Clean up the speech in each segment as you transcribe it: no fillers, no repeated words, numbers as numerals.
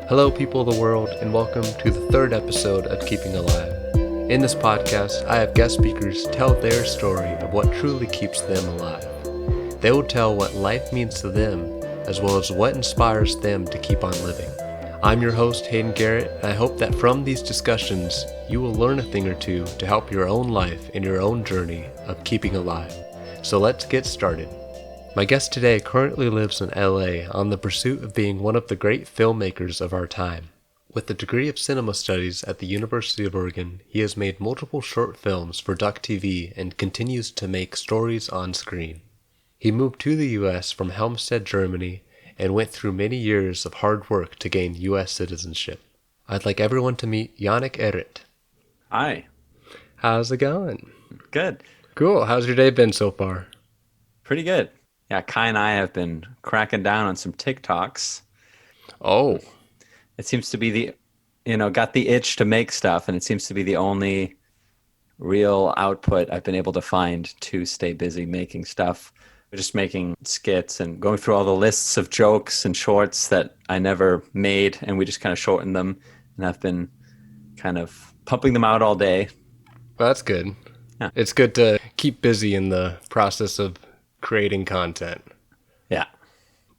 Hello, people of the world, and welcome to the third episode of Keeping Alive. In this podcast, I have guest speakers tell their story of what truly keeps them alive. They will tell what life means to them, as well as what inspires them to keep on living. I'm your host, Hayden Garratt, and I hope that from these discussions, you will learn a thing or two to help your own life and your own journey of keeping alive. So let's get started. My guest today currently lives in LA on the pursuit of being one of the great filmmakers of our time. With a degree of cinema studies at the University of Oregon, he has made multiple short films for Duck TV and continues to make stories on screen. He moved to the U.S. from Helmstedt, Germany, and went through many years of hard work to gain U.S. citizenship. I'd like everyone to meet Jannik Ehret. Hi. How's it going? Good. Cool. How's your day been so far? Pretty good. Yeah, Kai and I have been cracking down on some TikToks. Oh. It seems to be got the itch to make stuff, and it seems to be the only real output I've been able to find to stay busy making stuff. We're just making skits and going through all the lists of jokes and shorts that I never made, and we just kind of shortened them, and I've been kind of pumping them out all day. Well, that's good. Yeah. It's good to keep busy in the process of creating content. Yeah.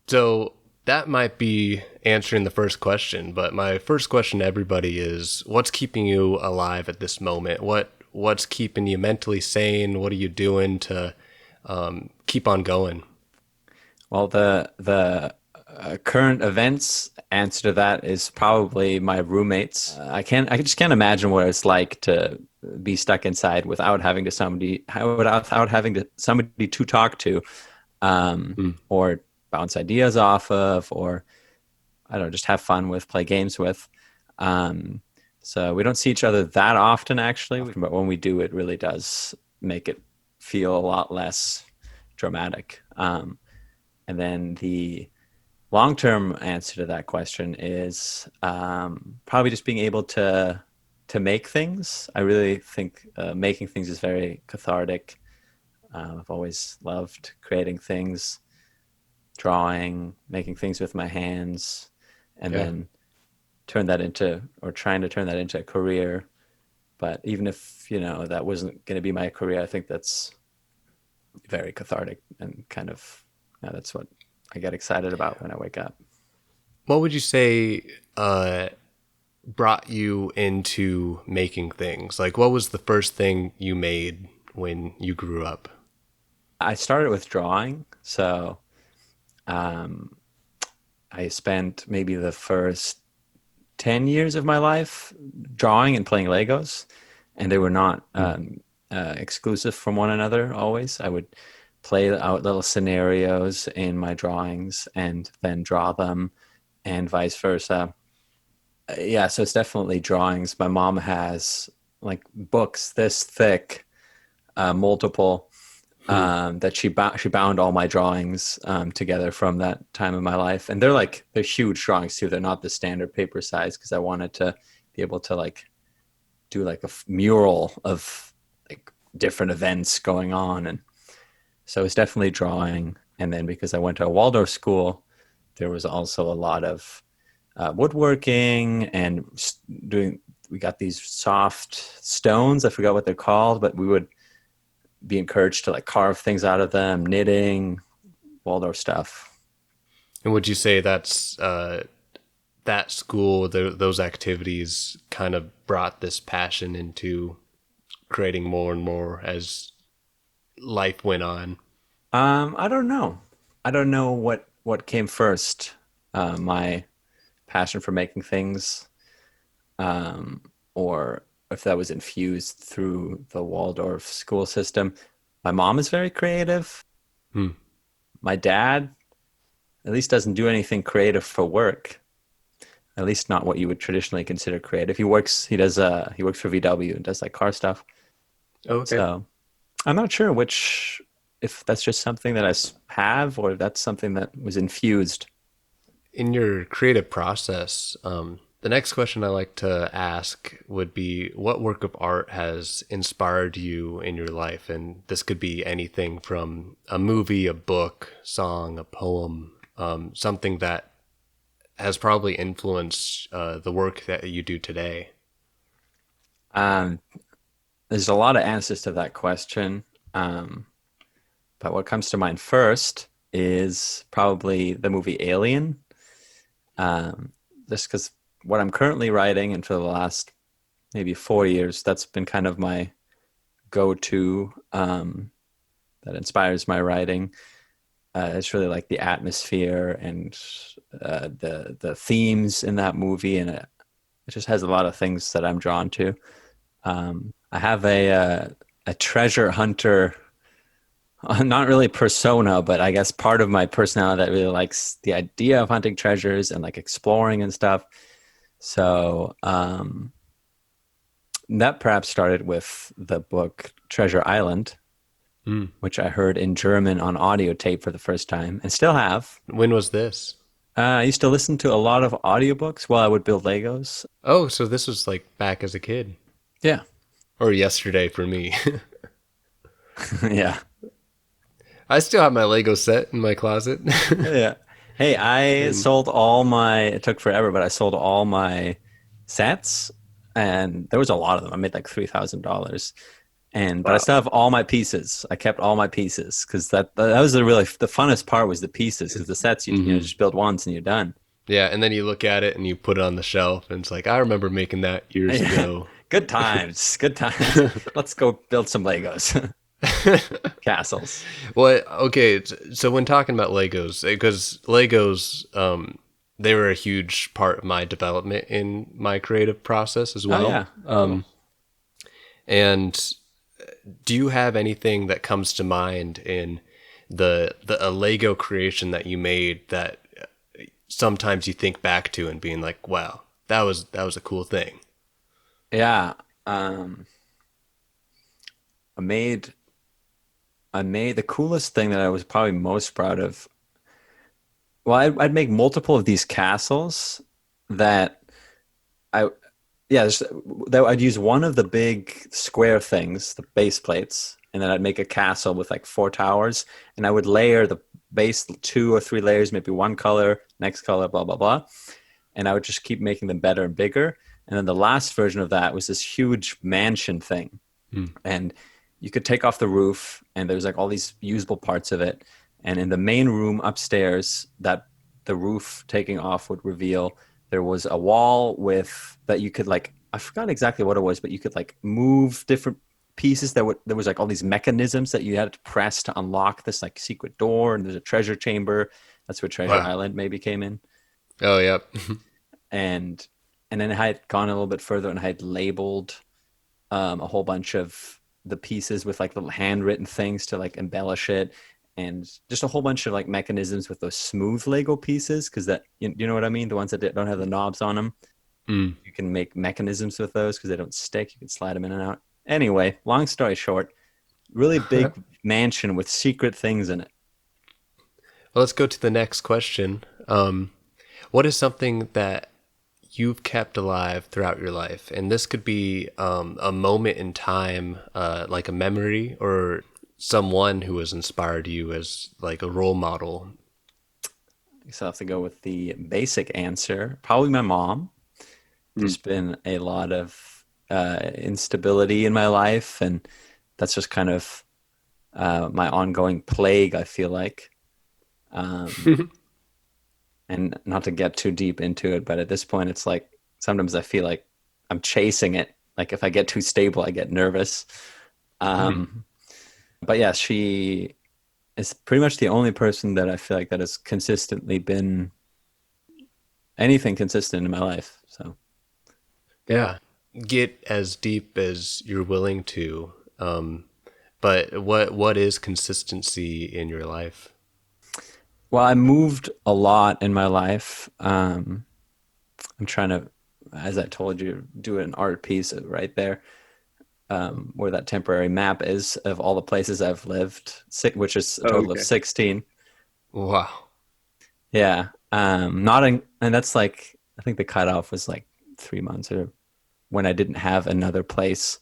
So that might be answering the first question, but my first question to everybody is, what's keeping you alive at this moment? What's keeping you mentally sane? What are you doing to keep on going? Well, the current events answer to that is probably my roommates. I just can't imagine what it's like to be stuck inside without having somebody to talk to, or bounce ideas off of, or I don't know, just have fun with, play games with. So we don't see each other that often, actually, but when we do, it really does make it feel a lot less dramatic. And then the long-term answer to that question is probably just being able to make things. I really think making things is very cathartic. I've always loved creating things, drawing, making things with my hands, and then trying to turn that into a career. But even if, that wasn't going to be my career, I think that's very cathartic and kind of, that's what I get excited about when I wake up. What would you say brought you into making things? Like, what was the first thing you made when you grew up? I started with drawing. So I spent maybe the first 10 years of my life drawing and playing Legos, and they were not exclusive from one another always. I would play out little scenarios in my drawings and then draw them, and vice versa. Yeah, so it's definitely drawings. My mom has like books this thick, multiple, that she bound all my drawings together from that time in my life. And they're huge drawings too. They're not the standard paper size, because I wanted to be able to do a mural of different events going on. And so it's definitely drawing. And then because I went to a Waldorf school, there was also a lot of woodworking and we got these soft stones. I forgot what they're called, but we would be encouraged to carve things out of them, knitting, Waldorf stuff. And would you say that's that school, those activities kind of brought this passion into creating more and more as life went on? I don't know. I don't know what came first. My passion for making things, or if that was infused through the Waldorf school system. My mom is very creative. My dad, at least, doesn't do anything creative for work. At least not what you would traditionally consider creative. He works for VW and does car stuff. Okay. So I'm not sure if that's just something that I have, or if that's something that was infused. In your creative process, the next question I like to ask would be, what work of art has inspired you in your life? And this could be anything from a movie, a book, song, a poem, something that has probably influenced the work that you do today? Um, there's a lot of answers to that question. But what comes to mind first is probably the movie Alien. Um, just because what I'm currently writing, and for the last maybe 4 years, that's been kind of my go-to that inspires my writing. It's really like the atmosphere and the themes in that movie, and it just has a lot of things that I'm drawn to. I have a treasure hunter, not really persona, but I guess part of my personality that really likes the idea of hunting treasures and like exploring and stuff. So that perhaps started with the book Treasure Island, Mm. which I heard in German on audio tape for the first time and still have. When was this? I used to listen to a lot of audiobooks while I would build Legos. Oh, so this was like back as a kid, Yeah. or yesterday for me. Yeah. I still have my Lego set in my closet. Yeah. Hey, I And sold all my, it took forever, but I sold all my sets and there was a lot of them. I made like $3,000. But I wow. still have all my pieces. I kept all my pieces because that was the funnest part was the pieces because the sets you Hmm. just build once and you're done. Yeah, and then you look at it and you put it on the shelf, and it's like, I remember making that years Yeah. ago. Good times. Good times. Let's go build some Legos. Castles. Well, okay, so when talking about Legos, because Legos, they were a huge part of my development in my creative process as Oh well. yeah. Cool. And do you have anything that comes to mind in the a Lego creation that you made that sometimes you think back to and being like, wow, that was a cool thing. Yeah. Um, I made I made the coolest thing that I was probably most proud of. Well, I'd make multiple of these castles that I, yeah, that I'd use one of the big square things, the base plates, and then I'd make a castle with like four towers, and I would layer the base two or three layers, maybe one color, next color, blah blah blah, and I would just keep making them better and bigger. And then the last version of that was this huge mansion thing, Hmm. and you could take off the roof and there's like all these usable parts of it, and in the main room upstairs that the roof taking off would reveal there was a wall with that you could like, I forgot exactly what it was, but you could like move different pieces that would, there was like all these mechanisms that you had to press to unlock this like secret door, and there's a treasure chamber. That's where Treasure Wow. Island maybe came in. Oh, yep. and and then I had gone a little bit further and I had labeled a whole bunch of the pieces with like little handwritten things to like embellish it, and just a whole bunch of like mechanisms with those smooth Lego pieces because that you know what I mean, the ones that don't have the knobs on them. Mm. You can make mechanisms with those because they don't stick. You can slide them in and out. Anyway, long story short, really big mansion with secret things in it. Well, let's go to the next question. What is something that you've kept alive throughout your life? And this could be a moment in time, like a memory, or someone who has inspired you as like a role model. I guess I'll have to go with the basic answer. Probably my mom. Mm. There's been a lot of instability in my life, and that's just kind of my ongoing plague, I feel like. Um, and not to get too deep into it, but at this point, it's like sometimes I feel like I'm chasing it. Like if I get too stable, I get nervous. Mm. Um, but yeah, she is pretty much the only person that I feel like that has consistently been anything consistent in my life. So Yeah. Get as deep as you're willing to. But what is consistency in your life? well, I moved a lot in my life. I'm trying to, as I told you, do an art piece right there, where that temporary map is of all the places I've lived, which is a Oh, total of okay. 16. Wow. Yeah. Not in, and that's like, I think the cutoff was like 3 months or when I didn't have another place,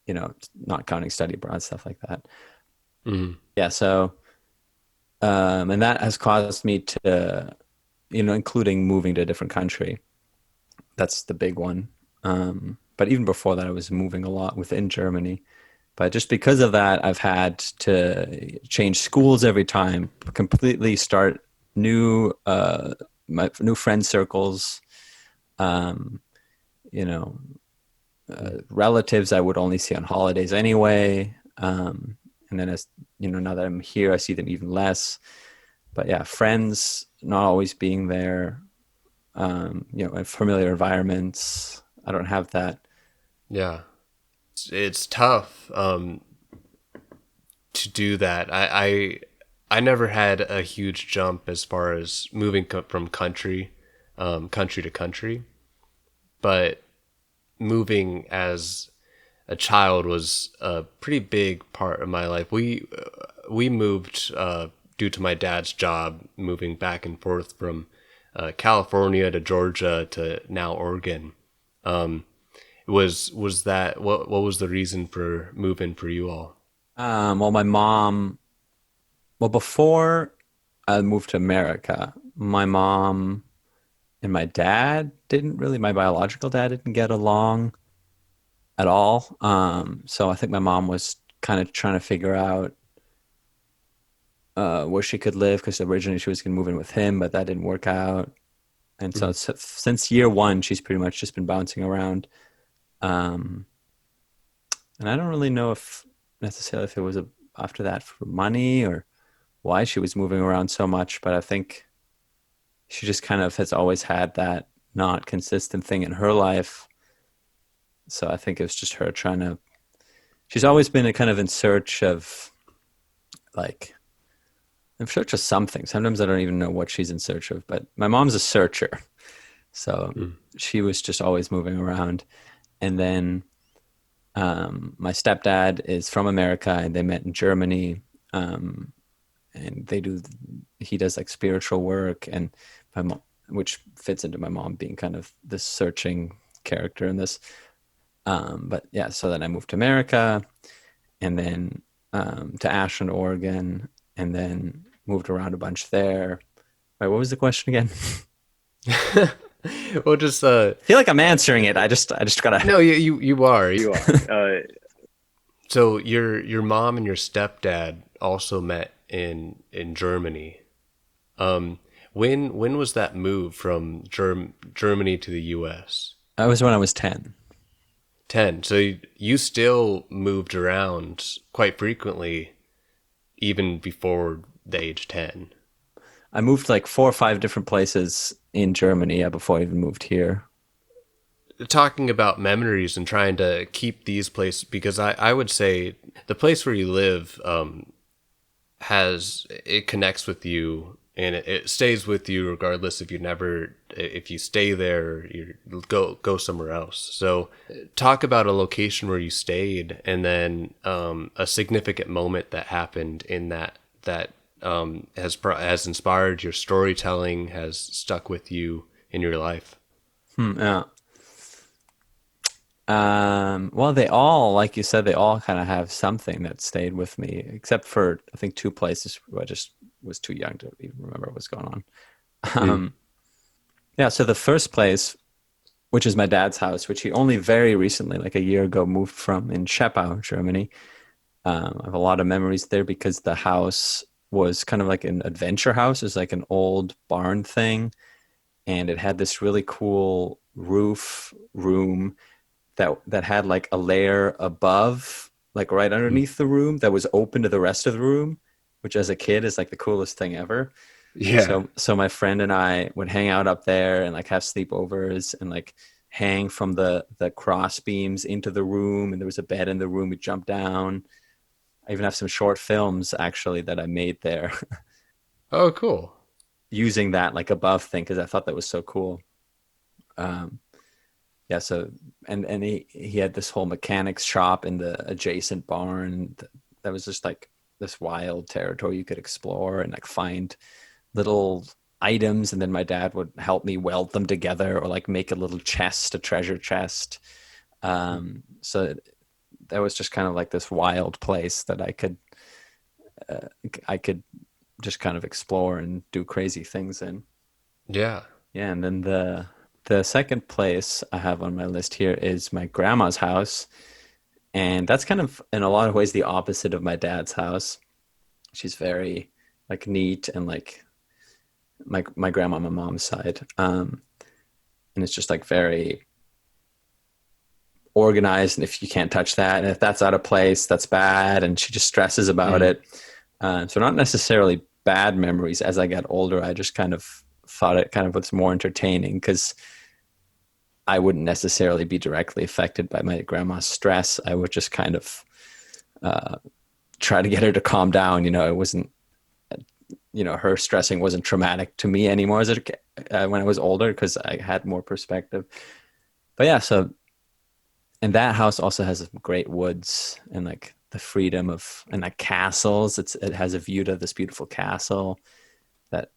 not counting study abroad, stuff like that. Mm. Yeah. So, and that has caused me to including moving to a different country. That's the big one. But even before that, I was moving a lot within Germany. But just because of that, I've had to change schools every time, completely start new my new friend circles. Um, you know, Relatives I would only see on holidays anyway. And then as now that I'm here, I see them even less. But yeah, friends not always being there. Familiar environments. I don't have that. Yeah, it's tough to do that. I never had a huge jump as far as moving from country to country, but moving as a child was a pretty big part of my life. We moved due to my dad's job, moving back and forth from California to Georgia to now Oregon. Was that what was the reason for moving for you all? My mom. Well, before I moved to America, my mom and my dad didn't really. My biological dad didn't get along at all. So I think my mom was kind of trying to figure out where she could live because originally she was going to move in with him, but that didn't work out. And so Mhm. since year one, she's pretty much just been bouncing around. Um, and I don't really know if necessarily if it was after that for money or why she was moving around so much, but I think she just kind of has always had that not consistent thing in her life. So I think it was just her trying to. She's always been a kind of in search of like in search of something. Sometimes I don't even know what she's in search of, but my mom's a searcher. So Mm. she was just always moving around. And then my stepdad is from America and they met in Germany. Um, and he does like spiritual work and my mom, which fits into my mom being kind of this searching character in this. But yeah, so then I moved to America and then to Ashland, Oregon, and then moved around a bunch there. Wait, what was the question again? Well, just I feel like I'm answering it. I just gotta. no, you are, you are. So your mom and your stepdad also met in Germany. Um, when was that move from Germany to the U.S.? That was when I was 10. 10. So you still moved around quite frequently even before the age 10. I moved like 4 or 5 different places in Germany before I even moved here. Talking about memories and trying to keep these places, because I would say the place where you live it connects with you and it stays with you regardless if you stay there, you go somewhere else. So talk about a location where you stayed and then a significant moment that happened in that has inspired your storytelling, has stuck with you in your life. Yeah. Well, they all, like you said, they all kind of have something that stayed with me, except for I think 2 places where I just was too young to even remember what was going on. Mm. Um, yeah, so the first place, which is my dad's house, which he only very recently, like a year ago, moved from in Schepau, Germany. I have a lot of memories there because the house was kind of like an adventure house. It was like an old barn thing, and it had this really cool roof room that had like a layer above, like right Mm. underneath the room that was open to the rest of the room, which as a kid is like the coolest thing ever. Yeah. So my friend and I would hang out up there and like have sleepovers and like hang from the cross beams into the room, and there was a bed in the room. We jumped down. I even have some short films actually that I made there Oh, cool. using that like above thing because I thought that was so cool. Um, yeah, so and he had this whole mechanics shop in the adjacent barn that was just like this wild territory you could explore and like find little items, and then my dad would help me weld them together or like make a little chest, a treasure chest. So that was just kind of like this wild place that I could just kind of explore and do crazy things in. Yeah. Yeah, and then the second place I have on my list here is my grandma's house, and that's kind of in a lot of ways the opposite of my dad's house. She's very like neat and like my grandma on my mom's side. And it's just like very organized, and if you can't touch that, and if that's out of place, that's bad, and she just stresses about Mm. it. So not necessarily bad memories. As I got older, I just kind of thought it kind of was more entertaining because I wouldn't necessarily be directly affected by my grandma's stress. I would just kind of uh, try to get her to calm down. It wasn't, her stressing wasn't traumatic to me anymore when I was older because I had more perspective. But yeah, so and that house also has great woods and like the freedom of and like castles. It has a view to this beautiful castle that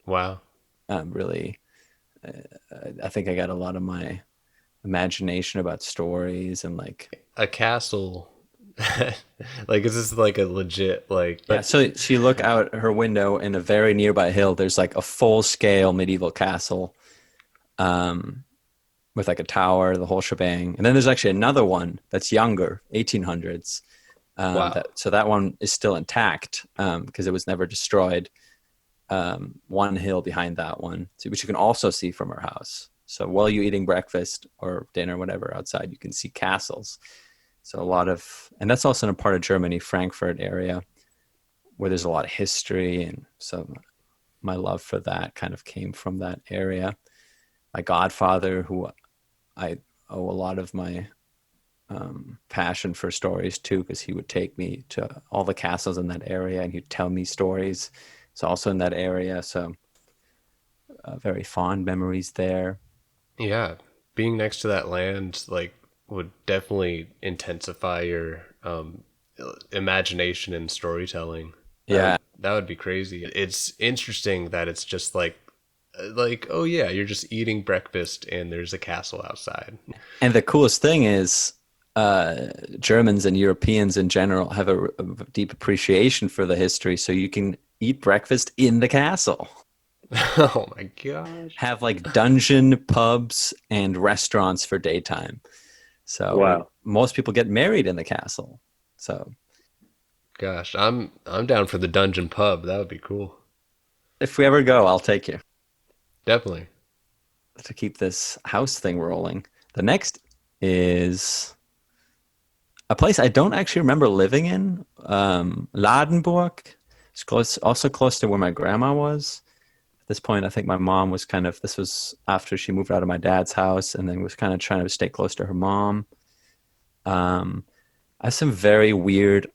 Wow. really I think I got a lot of my imagination about stories and like A castle. Like, is this like a legit, like, yeah. So she look out her window in a very nearby hill. There's like a full scale medieval castle. Um, with like a tower, the whole shebang. And then there's actually another one that's younger, 1800s. wow. That one is still intact because it was never destroyed. One hill behind that one, which you can also see from her house. So while you're eating breakfast or dinner, whatever, outside, you can see castles. So and that's also in a part of Germany, Frankfurt area, where there's a lot of history. And so my love for that kind of came from that area. My godfather, who I owe a lot of my passion for stories too, because he would take me to all the castles in that area and he'd tell me stories. It's also in that area, so very fond memories there. Yeah. Being next to that land, like, would definitely intensify your imagination and storytelling. Yeah, That would be crazy. It's interesting that it's just like, oh yeah, you're just eating breakfast and there's a castle outside. and the coolest thing is Germans and Europeans in general have a deep appreciation for the history, so you can eat breakfast in the castle. Oh my gosh. Have like dungeon pubs and restaurants for daytime. So Wow. most people get married in the castle. So Gosh, I'm down for the dungeon pub. That would be cool. if we ever go, I'll take you Definitely. to keep this house thing rolling. The next is a place I don't actually remember living in, Ladenburg. It's close, also close to where my grandma was. At this point, I think my mom was this was after she moved out of my dad's house and then was kind of trying to stay close to her mom. Um, I have some very weird,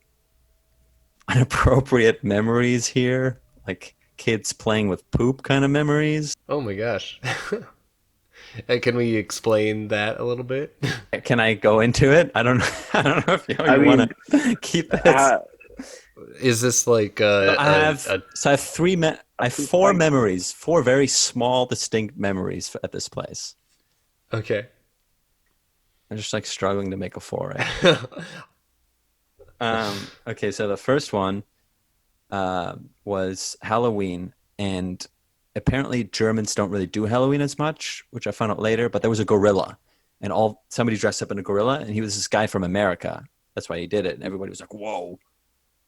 inappropriate memories here, like kids playing with poop kind of memories. Oh my gosh. Hey, can we explain that a little bit? Can I go into it? I don't know. I don't know if I you want mean, to keep this. uh, Is this like So I have I have four like, memories, four very small, distinct memories at this place. okay. I'm just like struggling to make a foray. Okay, so the first one was Halloween, and apparently Germans don't really do Halloween as much, which I found out later. But there was a gorilla, and somebody dressed up in a gorilla, and he was this guy from America. That's why he did it, and everybody was like, "Whoa,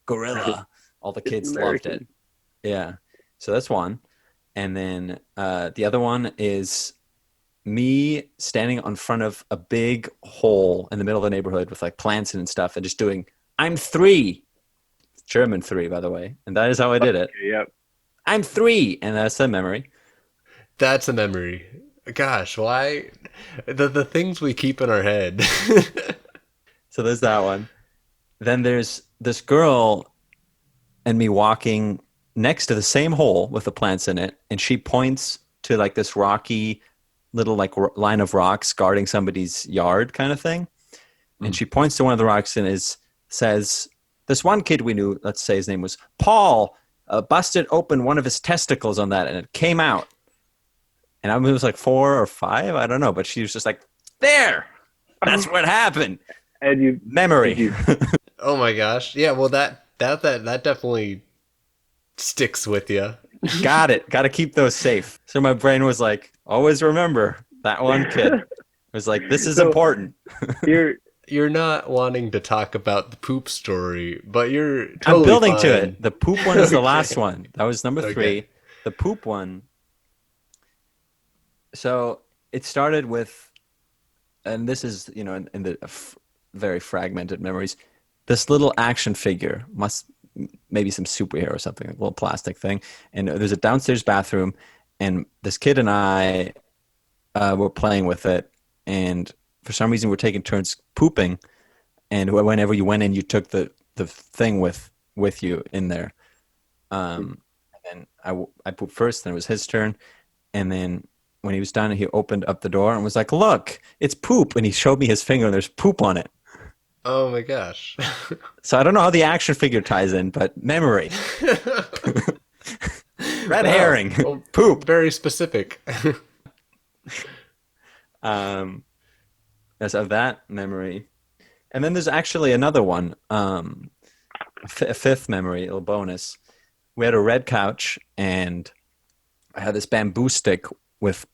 gorilla!" All the it's kids loved it. American. Yeah, so that's one, and then the other one is me standing in front of a big hole in the middle of the neighborhood with like plants and stuff, and just doing "I'm three." German three, by the way, and that is how I did it. Okay, yep. I'm three, and that's the memory. That's a memory. Gosh, why the things we keep in our head. So there's that one. Then there's this girl and me walking next to the same hole with the plants in it, and she points to like this rocky little like line of rocks guarding somebody's yard kind of thing. And she points to one of the rocks and says, "This one kid we knew, let's say his name was Paul, busted open one of his testicles on that, and it came out." And I was like 4 or 5, I don't know, but she was just like, "There, that's what happened." And you, Memory. you, Oh my gosh. Yeah, well that definitely sticks with you. Got it. Got to keep those safe. So my brain was like, always remember that one kid. It was like, this is So important. you're you're not wanting to talk about the poop story, but you're I'm totally building to fine. it. The poop one is the last Okay. one. That was number Okay. three. The poop one. So it started with, and this is, in the very fragmented memories, this little action figure must maybe some superhero or something, a little plastic thing. And there's a downstairs bathroom, and this kid and I were playing with it, and for some reason we're taking turns pooping. And whenever you went in, you took the thing with you in there. And then I pooped first, then it was his turn, and then when he was done, he opened up the door and was like, "Look, it's poop!" And he showed me his finger, and there's poop on it. Oh my gosh. So I don't know how the action figure ties in, but memory, red Wow. herring, Well, poop. very specific. Um, as of that memory, and then there's actually another one, a fifth memory, a little bonus. We had a red couch, and I had this bamboo stick with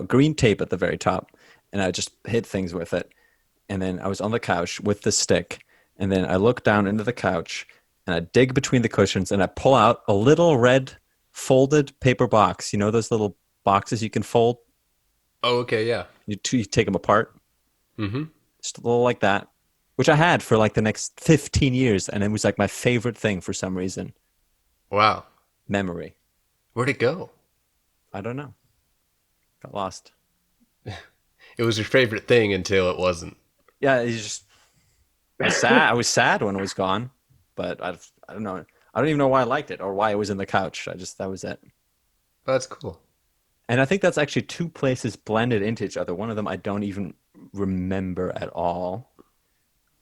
green tape at the very top, and I just hit things with it. And then I was on the couch with the stick, and then I look down into the couch, and I dig between the cushions, and I pull out a little red folded paper box. You know those little boxes you can fold? Oh, okay, yeah. You take them apart, Mm-hmm. just a little like that, which I had for like the next 15 years, and it was like my favorite thing for some reason. Wow. Memory. Where'd it go? I don't know. Got lost. It was your favorite thing until it wasn't. Yeah, it's just I was sad. I was sad when it was gone, but I don't know. I don't even know why I liked it or why it was in the couch. That was it. That's cool. And I think that's actually two places blended into each other. One of them I don't even remember at all.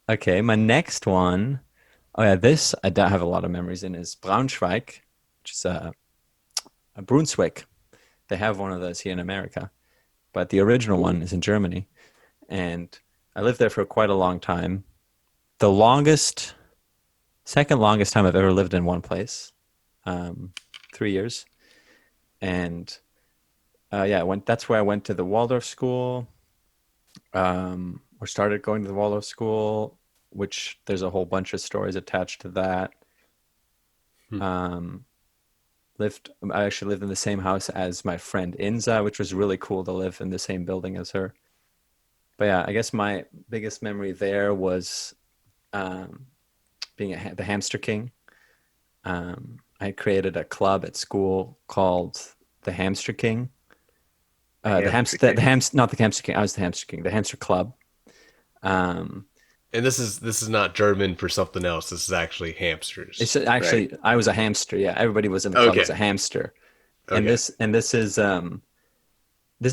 Okay, my next one. Oh yeah, this I don't have a lot of memories in is Braunschweig, which is a Brunswick. They have one of those here in America, but the original one is in Germany. And I lived there for quite a long time. The longest, second longest time I've ever lived in one place, 3 years. And yeah, that's where I went to the Waldorf school, or started going to the Waldorf school, which there's a whole bunch of stories attached to that. Hmm. Um, I actually lived in the same house as my friend Inza, which was really cool to live in the same building as her. But yeah, I guess my biggest memory there was um, being the Hamster King. I created a club at school called the Hamster King. Not the Hamster King. I was the Hamster King. The Hamster Club. Um, And this is not German for something else. This is actually hamsters, it's right? actually I was a hamster. Yeah, everybody was in the club was Okay. a hamster, and Okay. this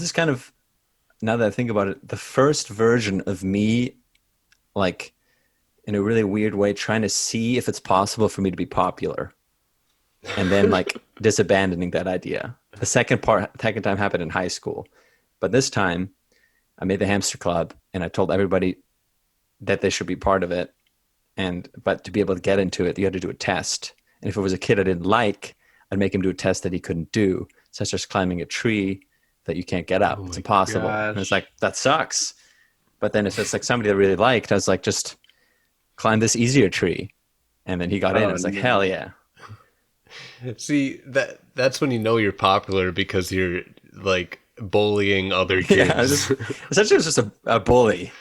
is kind of, now that I think about it, the first version of me, like in a really weird way, trying to see if it's possible for me to be popular, and then like disabandoning that idea. Second time happened in high school, but this time I made the hamster club, and I told everybody that they should be part of it. But to be able to get into it, you had to do a test. And if it was a kid I didn't like, I'd make him do a test that he couldn't do, such as climbing a tree that you can't get up. Oh It's my impossible. And it's gosh. like, that sucks. But then if it's like somebody I really liked, I was like, just climb this easier tree. And then he got in. I Oh was like, hell no. yeah. See, that's when you know you're popular because you're like bullying other Yeah, I was kids. essentially it was just a bully.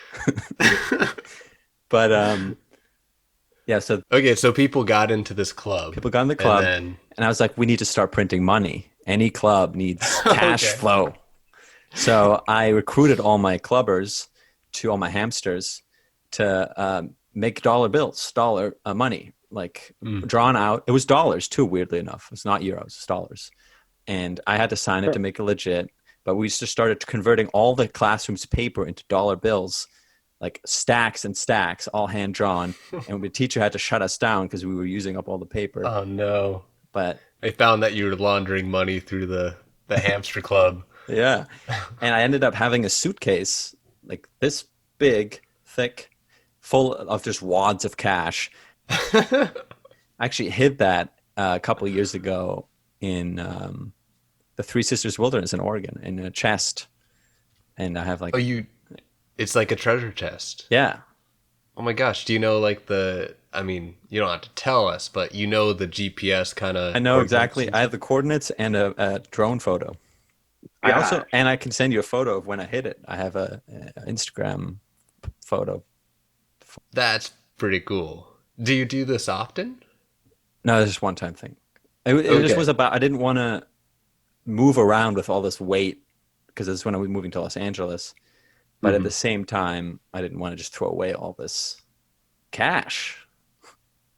But yeah, so Okay, so people got into this club people got in the and club, then and I was like, we need to start printing money. Any club needs cash okay. flow. So I recruited all my clubbers all my hamsters to make dollar bills, dollar money, like Mm. drawn out. It was dollars too, weirdly enough. It's not euros, it's dollars. And I had to sign it to make it legit. But we just started converting all the classroom's paper into dollar bills, like stacks and stacks, all hand drawn. And the teacher had to shut us down because we were using up all the paper. Oh no. But They found that you were laundering money through the hamster club. yeah. And I ended up having a suitcase like this big, thick, full of just wads of cash. I actually hid that a couple of years ago in the Three Sisters Wilderness in Oregon in a chest, and I have Oh, like you it's like a treasure chest. yeah, Oh my gosh, do you know like I mean, you don't have to tell us, but you know the GPS kind I of know coordinates exactly. and I have stuff? the coordinates and a drone photo. God. I can send you a photo of when I hit it. I have a Instagram photo. That's pretty cool. Do you do this often? No, it's just one time thing. It just was Okay. about I didn't want to move around with all this weight because it's when I was moving to Los Angeles. But at the Hmm. same time, I didn't want to just throw away all this cash.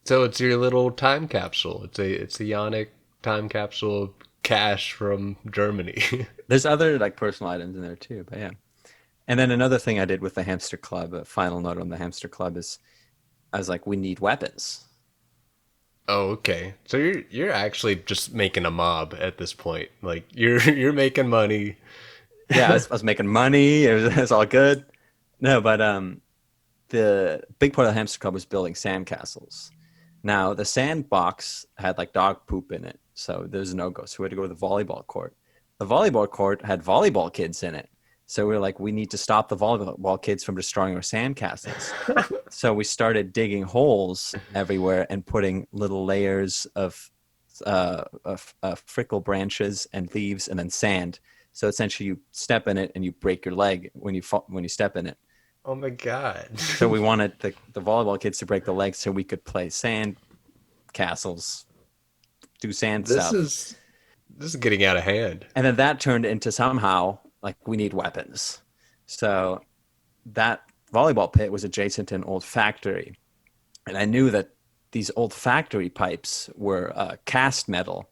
So it's your little time capsule. It's a Yannick time capsule of cash from Germany. There's other like personal items in there too, but yeah. And then another thing I did with the Hamster Club, a final note on the Hamster Club is I was like, we need weapons. Oh, okay. So you're actually just making a mob at this point. Like you're making money. Yeah, I was making money. It was all good. No, but the big part of the Hamster Club was building sandcastles. Now the sandbox had like dog poop in it, so there's no go. So we had to go to the volleyball court. The volleyball court had volleyball kids in it, so we were like, we need to stop the volleyball kids from destroying our sandcastles. So we started digging holes everywhere and putting little layers of frickle branches and leaves and then sand. So essentially, you step in it and you break your leg when you step in it. Oh my god. So we wanted the volleyball kids to break the legs so we could play sand castles, do sand This stuff. is this is getting out of hand. And then that turned into somehow like we need weapons. So that volleyball pit was adjacent to an old factory. And I knew that these old factory pipes were cast metal.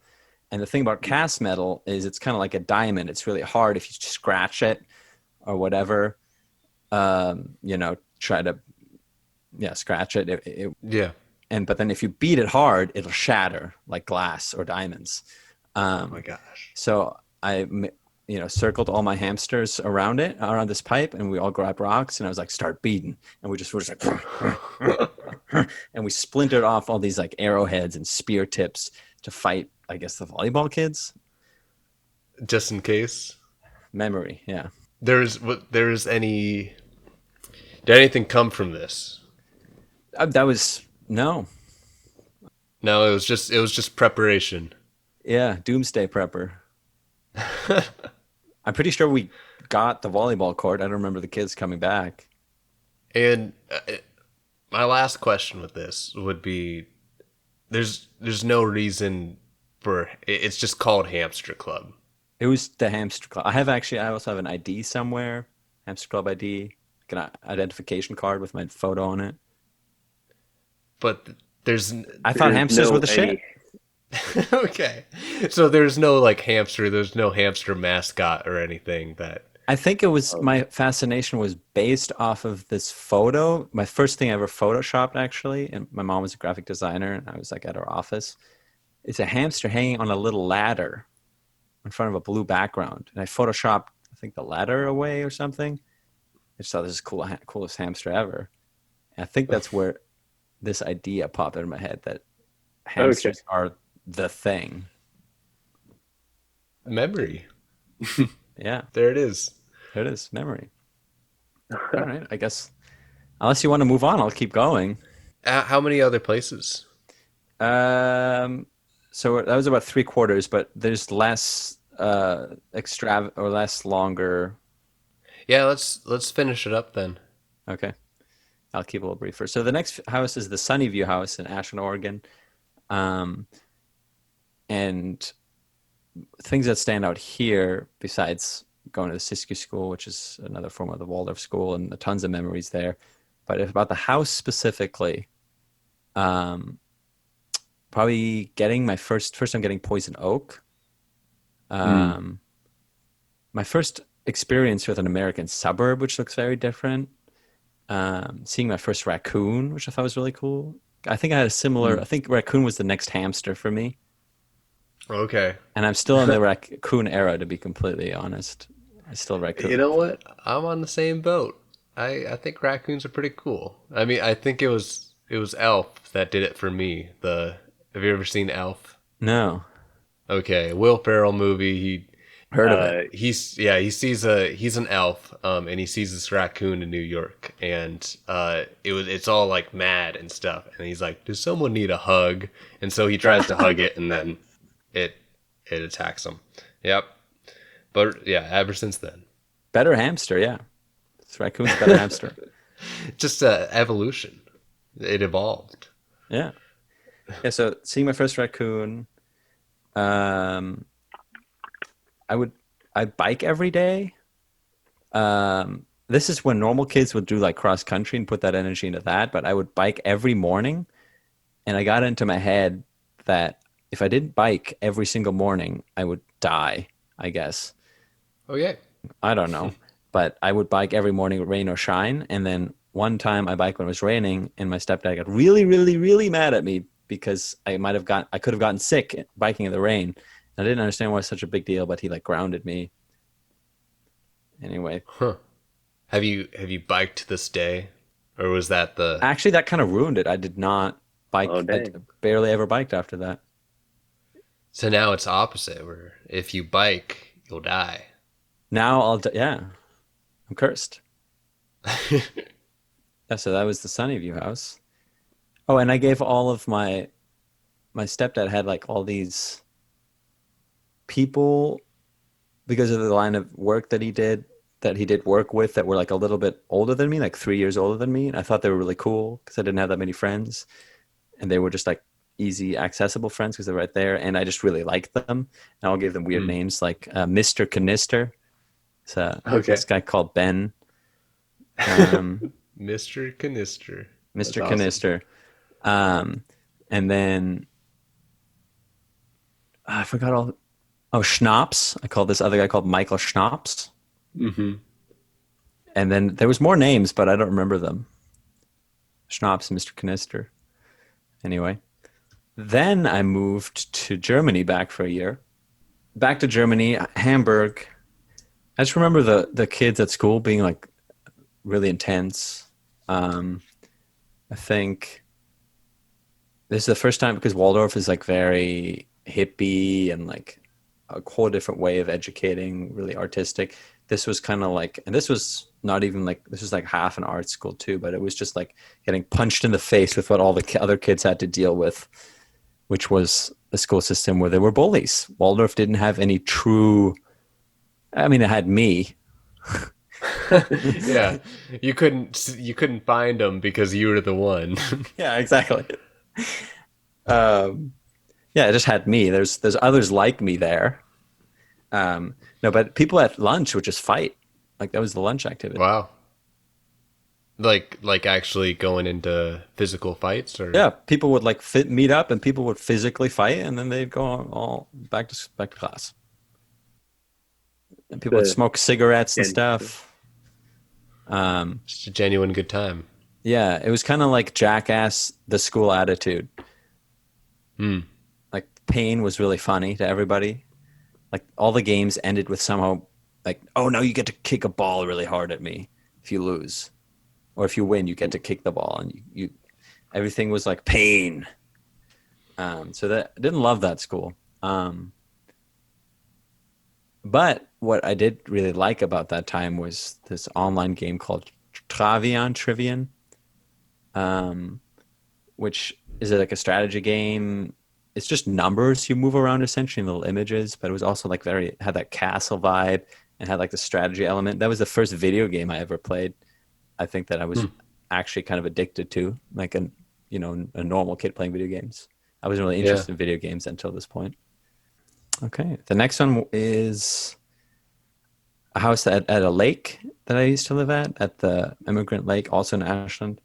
And the thing about cast metal is it's kind of like a diamond. It's really hard if you scratch it or whatever. Try to scratch it. Yeah. But then if you beat it hard, it'll shatter like glass or diamonds. Oh my gosh. So I circled all my hamsters around this pipe, and we all grabbed rocks, and I was like, start beating, and we just were just like, and we splintered off all these like arrowheads and spear tips to fight, I guess, the volleyball kids. Just in case. Memory, yeah. There's any did anything come from this? That was no, No, it was just preparation. yeah, doomsday prepper. I'm pretty sure we got the volleyball court. I don't remember the kids coming back. And my last question with this would be there's no reason for it's just called Hamster Club. It was the Hamster Club. I also have an ID somewhere, Hamster Club ID, like an identification card with my photo on it. But there's I thought There's hamsters no were the shit. any- okay. So there's no like hamster, there's no hamster mascot or anything that I think it was my fascination was based off of this photo. My first thing I ever photoshopped, actually, and my mom was a graphic designer, and I was like at her office. It's a hamster hanging on a little ladder in front of a blue background, and I photoshopped, I think, the ladder away or something. I just thought this is coolest hamster ever. And I think that's where this idea popped into my head that Okay. hamsters are the thing. memory. Yeah, There it is. there it is, memory. All right, I guess unless you want to move on, I'll keep going. How many other places? Um, so that was about three quarters, but there's less or less longer. Yeah, let's finish it up then. Okay, I'll keep it a little briefer. So the next house is the Sunnyview house in Ashland, Oregon. Um, and things that stand out here, besides going to the Siskiyou School, which is another form of the Waldorf School, and tons of memories there. But about the house specifically, um, probably getting my first time getting poison oak. Um, my first experience with an American suburb, which looks very different. Seeing my first raccoon, which I thought was really cool. I think I had a similar. I think raccoon was the next hamster for me, Okay. and I'm still in the raccoon era, to be completely honest. I still You raccoon. know what? I'm on the same boat. I think raccoons are pretty cool. I mean, I think it was Elf that did it for me. The Have you ever seen Elf? No, Okay, Will Ferrell movie. Heard of it? He's an elf, and he sees this raccoon in New York, and it's all like mad and stuff, and he's like, "Does someone need a hug?" And so he tries to hug it, and then it attacks him. Yep. But yeah, ever since then, Better hamster, yeah. This raccoon's a better hamster. just evolution. It evolved. Yeah. Yeah, so seeing my first raccoon, um, I bike every day. This is when normal kids would do like cross country and put that energy into that, but I would bike every morning, and I got into my head that if I didn't bike every single morning, I would die, I guess. Oh yeah. I don't know. But I would bike every morning, rain or shine. And then one time I biked when it was raining, and my stepdad got really, really, really mad at me because I could have gotten sick biking in the rain. I didn't understand why it was such a big deal, but he like grounded me. Anyway, Huh. Have you biked to this day, or was that the? actually that kind of ruined it. I did not bike. Oh, I dang. barely ever biked after that. So now it's opposite, where if you bike, you'll die. Now yeah, I'm cursed. Yeah, so that was the Sunnyview house. Oh, and I gave all of my stepdad had like all these people because of the line of work that he did work with that were like a little bit older than me, like 3 years older than me. And I thought they were really cool because I didn't have that many friends. And they were just like easy, accessible friends because they're right there. And I just really liked them. And I'll give them weird names like Mr. Canister. It's this guy called Ben. Mr. Canister. Mr. That's Canister. And then I forgot all. Oh, Schnapps. I called this other guy called Michael Schnapps. Mm-hmm. And then there was more names, but I don't remember them. Schnapps, Mr. Canister. Anyway, then I moved to Germany back for a year. Back to Germany, Hamburg. I just remember the kids at school being like really intense. I think this is the first time because Waldorf is like very hippie and like a whole different way of educating, really artistic. This was kind of like, and this was not even like, this was like half an art school too, but it was just like getting punched in the face with what all the other kids had to deal with, which was a school system where there were bullies. Waldorf didn't have any true, I mean, it had me. Yeah, you couldn't find them because you were the one. Yeah, exactly. Yeah, it just had me. There's others like me there. No, but people at lunch would just fight. Like that was the lunch activity. Wow. Like actually going into physical fights, or Yeah, people would like meet up and people would physically fight, and then they'd go all back to class. And people would smoke cigarettes and stuff. just a genuine good time. Yeah, it was kind of like Jackass, the school attitude. Like pain was really funny to everybody. Like all the games ended with somehow like, oh, no, you get to kick a ball really hard at me if you lose. Or if you win, you get to kick the ball. And you everything was like pain. So that I didn't love that school. But what I did really like about that time was this online game called Trivian, which is like a strategy game. It's just numbers you move around essentially in little images, but it was also like had that castle vibe and had like the strategy element. That was the first video game I ever played. I think that I was actually kind of addicted to, like a normal kid playing video games. I wasn't really interested in video games until this point. Okay, the next one is a house at a lake that I used to live at the Immigrant Lake, also in Ashland.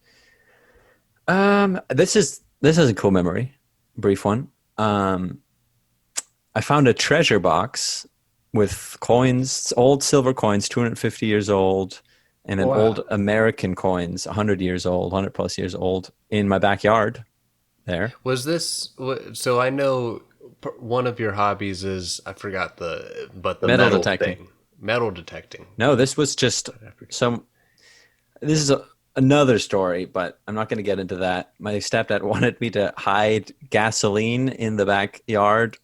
This is a cool memory, brief one. I found a treasure box with coins, old silver coins, 250 years old, and then old American coins, 100 years old, 100 plus years old, in my backyard there. Was this so? I know one of your hobbies is, I forgot the metal detecting. thing. Metal detecting. No, this was just this is another story, but I'm not going to get into that. My stepdad wanted me to hide gasoline in the backyard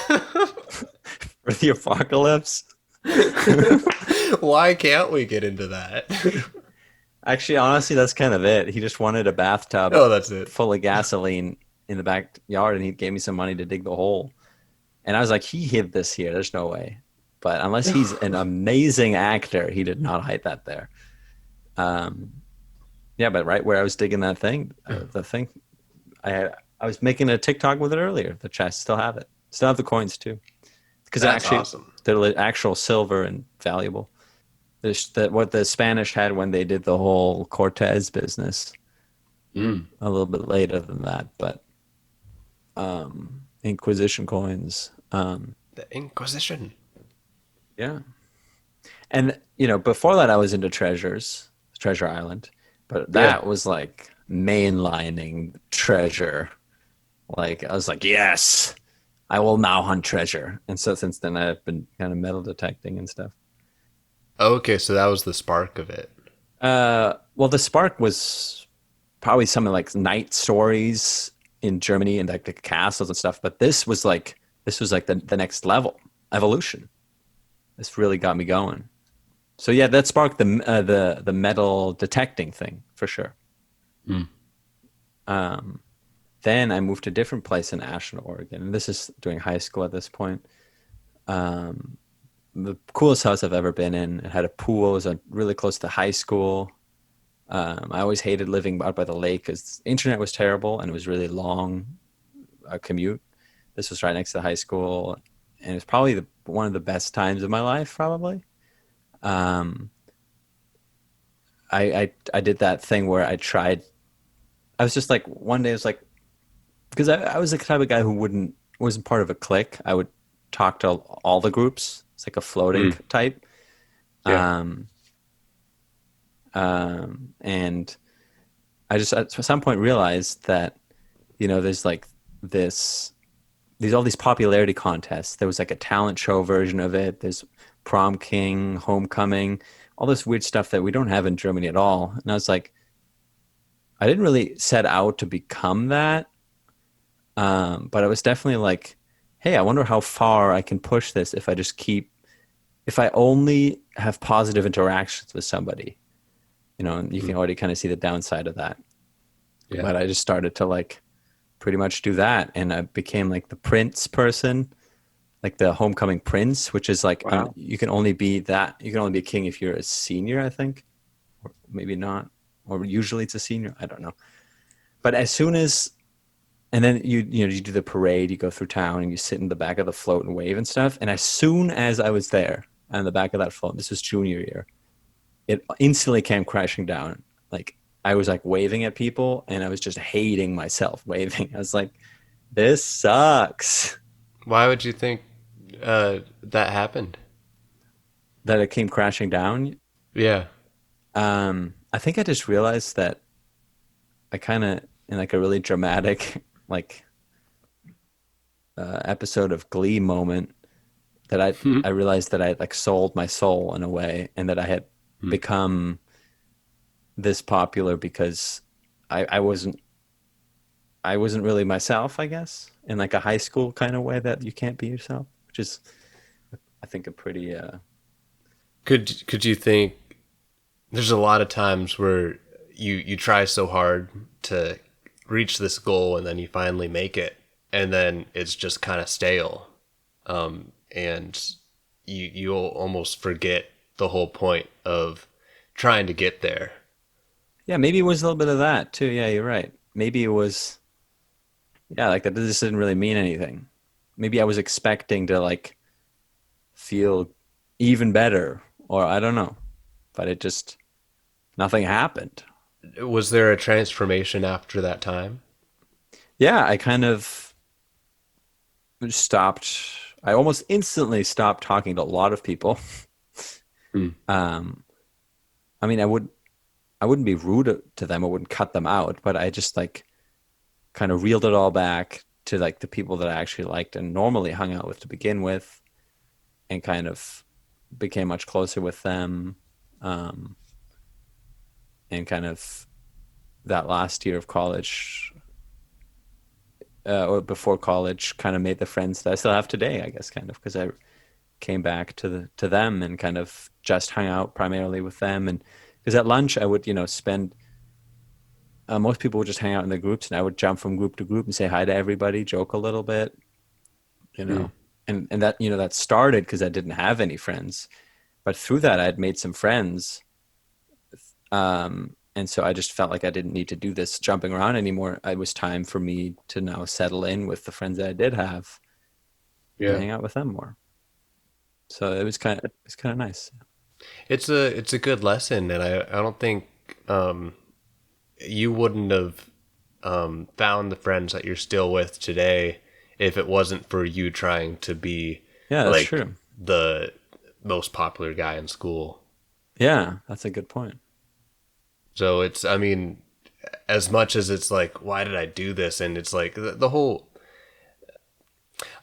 for the apocalypse. Why can't we get into that? Actually, honestly, that's kind of it. He just wanted a bathtub Oh, that's it. full of gasoline in the backyard, and he gave me some money to dig the hole. And I was like, he hid this here. There's no way. But unless he's an amazing actor, he did not hide that there. Um, yeah, but right where I was digging that thing, the thing, I was making a TikTok with it earlier. The chest, still have it. Still have the coins too, because That's actually awesome. they're actual silver and valuable. What the Spanish had when they did the whole Cortez business. Mm. A little bit later than that, but Inquisition coins. The Inquisition. Yeah. And before that I was into Treasure Island, but that was like mainlining treasure. Like I was like, yes, I will now hunt treasure. And so since then I've been kind of metal detecting and stuff. Okay, so that was the spark of it. Well, the spark was probably some of like night stories in Germany and like the castles and stuff. But this was like the next level evolution. This really got me going. So yeah, that sparked the metal detecting thing for sure. Mm. Then I moved to a different place in Ashland, Oregon, and this is during high school at this point. The coolest house I've ever been in. It had a pool. It was really close to high school. I always hated living out by the lake because the internet was terrible and it was really long commute. This was right next to the high school, and it was probably one of the best times of my life, probably. Um, I did that thing where I was just like, one day I was like, because I was the type of guy who wasn't part of a clique. I would talk to all the groups. It's like a floating type. Yeah. And I just at some point realized that, there's like all these popularity contests. There was like a talent show version of it. There's prom king, homecoming, all this weird stuff that we don't have in Germany at all. And I was like, I didn't really set out to become that. But I was definitely like, hey, I wonder how far I can push this if I only have positive interactions with somebody, and you can already kind of see the downside of that. Yeah. But I just started to like pretty much do that. And I became like the prince person, like the homecoming prince, which is like, Wow. you can only be a king if you're a senior, I think, or maybe not, or usually it's a senior. I don't know. But as soon as, and then you do the parade, you go through town and you sit in the back of the float and wave and stuff. And as soon as I was there on the back of that float, this was junior year, it instantly came crashing down. Like I was like waving at people and I was just hating myself waving. I was like, this sucks Why would you think that happened? that it came crashing down. Yeah. I think I just realized that I kind of, in like a really dramatic, like episode of Glee moment, that I realized that I had like sold my soul in a way, and that I had become this popular because I wasn't really myself, I guess, in like a high school kind of way that you can't be yourself, which is, I think, a pretty Could you think there's a lot of times where you try so hard to reach this goal and then you finally make it and then it's just kind of stale, and you'll almost forget the whole point of trying to get there. yeah, maybe it was a little bit of that too. Yeah, you're right. Maybe it was, yeah, like that this didn't really mean anything. Maybe I was expecting to like feel even better, or I don't know, but it just, nothing happened. Was there a transformation after that time? Yeah, I kind of stopped. I almost instantly stopped talking to a lot of people. Mm. Um, I mean, I wouldn't be rude to them. I wouldn't cut them out, but I just like kind of reeled it all back to like the people that I actually liked and normally hung out with to begin with, and kind of became much closer with them. Um, and kind of that last year of college, or before college kind of made the friends that I still have today, I guess, kind of because I came back to them and kind of just hung out primarily with them. And because at lunch I would, spend most people would just hang out in the groups, and I would jump from group to group and say hi to everybody, joke a little bit, you Mm. know. And that, that started because I didn't have any friends. But through that I had made some friends. And so I just felt like I didn't need to do this jumping around anymore. It was time for me to now settle in with the friends that I did have and Yeah. hang out with them more. So it's kind of nice. It's a good lesson, and I don't think you wouldn't have found the friends that you're still with today if it wasn't for you trying to be Yeah, that's like true. the most popular guy in school. Yeah, that's a good point. So it's, I mean, as much as it's like, why did I do this? And it's like the whole,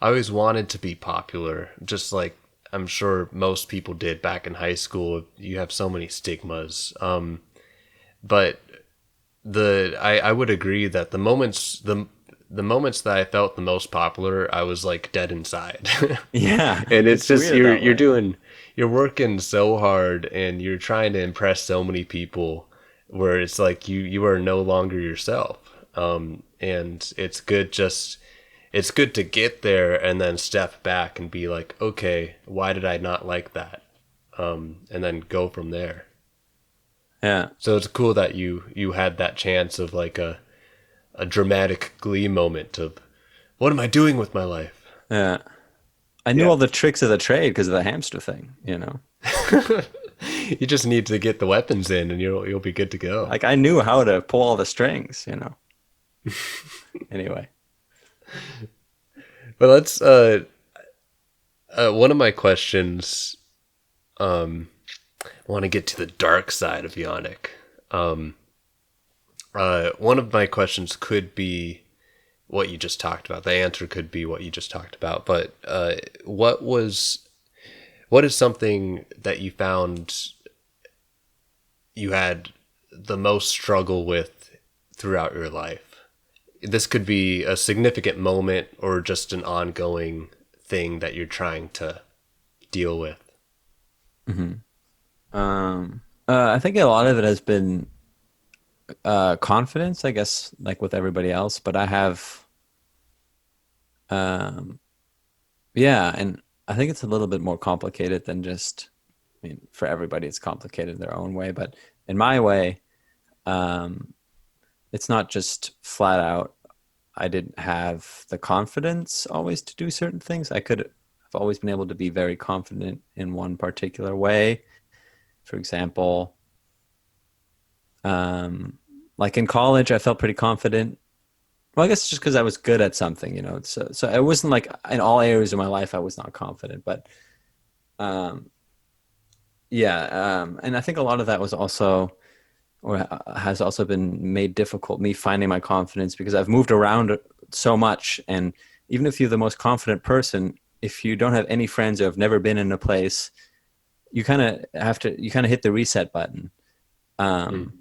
I always wanted to be popular, just like I'm sure most people did back in high school. You have so many stigmas. But I would agree that the moments that I felt the most popular, I was like dead inside. Yeah, And it's it's just weird that way. you're working so hard and you're trying to impress so many people where it's like you are no longer yourself. And it's good to get there and then step back and be like, okay, why did I not like that? And then go from there. Yeah, So it's cool that you had that chance of like a dramatic glee moment of what am I doing with my life? yeah. I knew Yeah. all the tricks of the trade because of the hamster thing. You just need to get the weapons in and you'll be good to go. Like I knew how to pull all the strings. Anyway. But let's one of my questions, I want to get to the dark side of Yannick. One of my questions could be what you just talked about. The answer could be what you just talked about. But what is something that you found you had the most struggle with throughout your life? This could be a significant moment or just an ongoing thing that you're trying to deal with. I think a lot of it has been confidence, I guess, like with everybody else. But I have, um, yeah, and I think it's a little bit more complicated than just. I mean, for everybody, it's complicated in their own way. But in my way, um, it's not just flat out. I didn't have the confidence always to do certain things. I've always been able to be very confident in one particular way. For example, um, like in college, I felt pretty confident. Well, I guess just because I was good at something. So it wasn't like in all areas of my life I was not confident, but um, yeah, and I think a lot of that was also, or has also been made difficult, me finding my confidence because I've moved around so much, and even if you're the most confident person, if you don't have any friends or have never been in a place, you kind of hit the reset button. Mm. Um,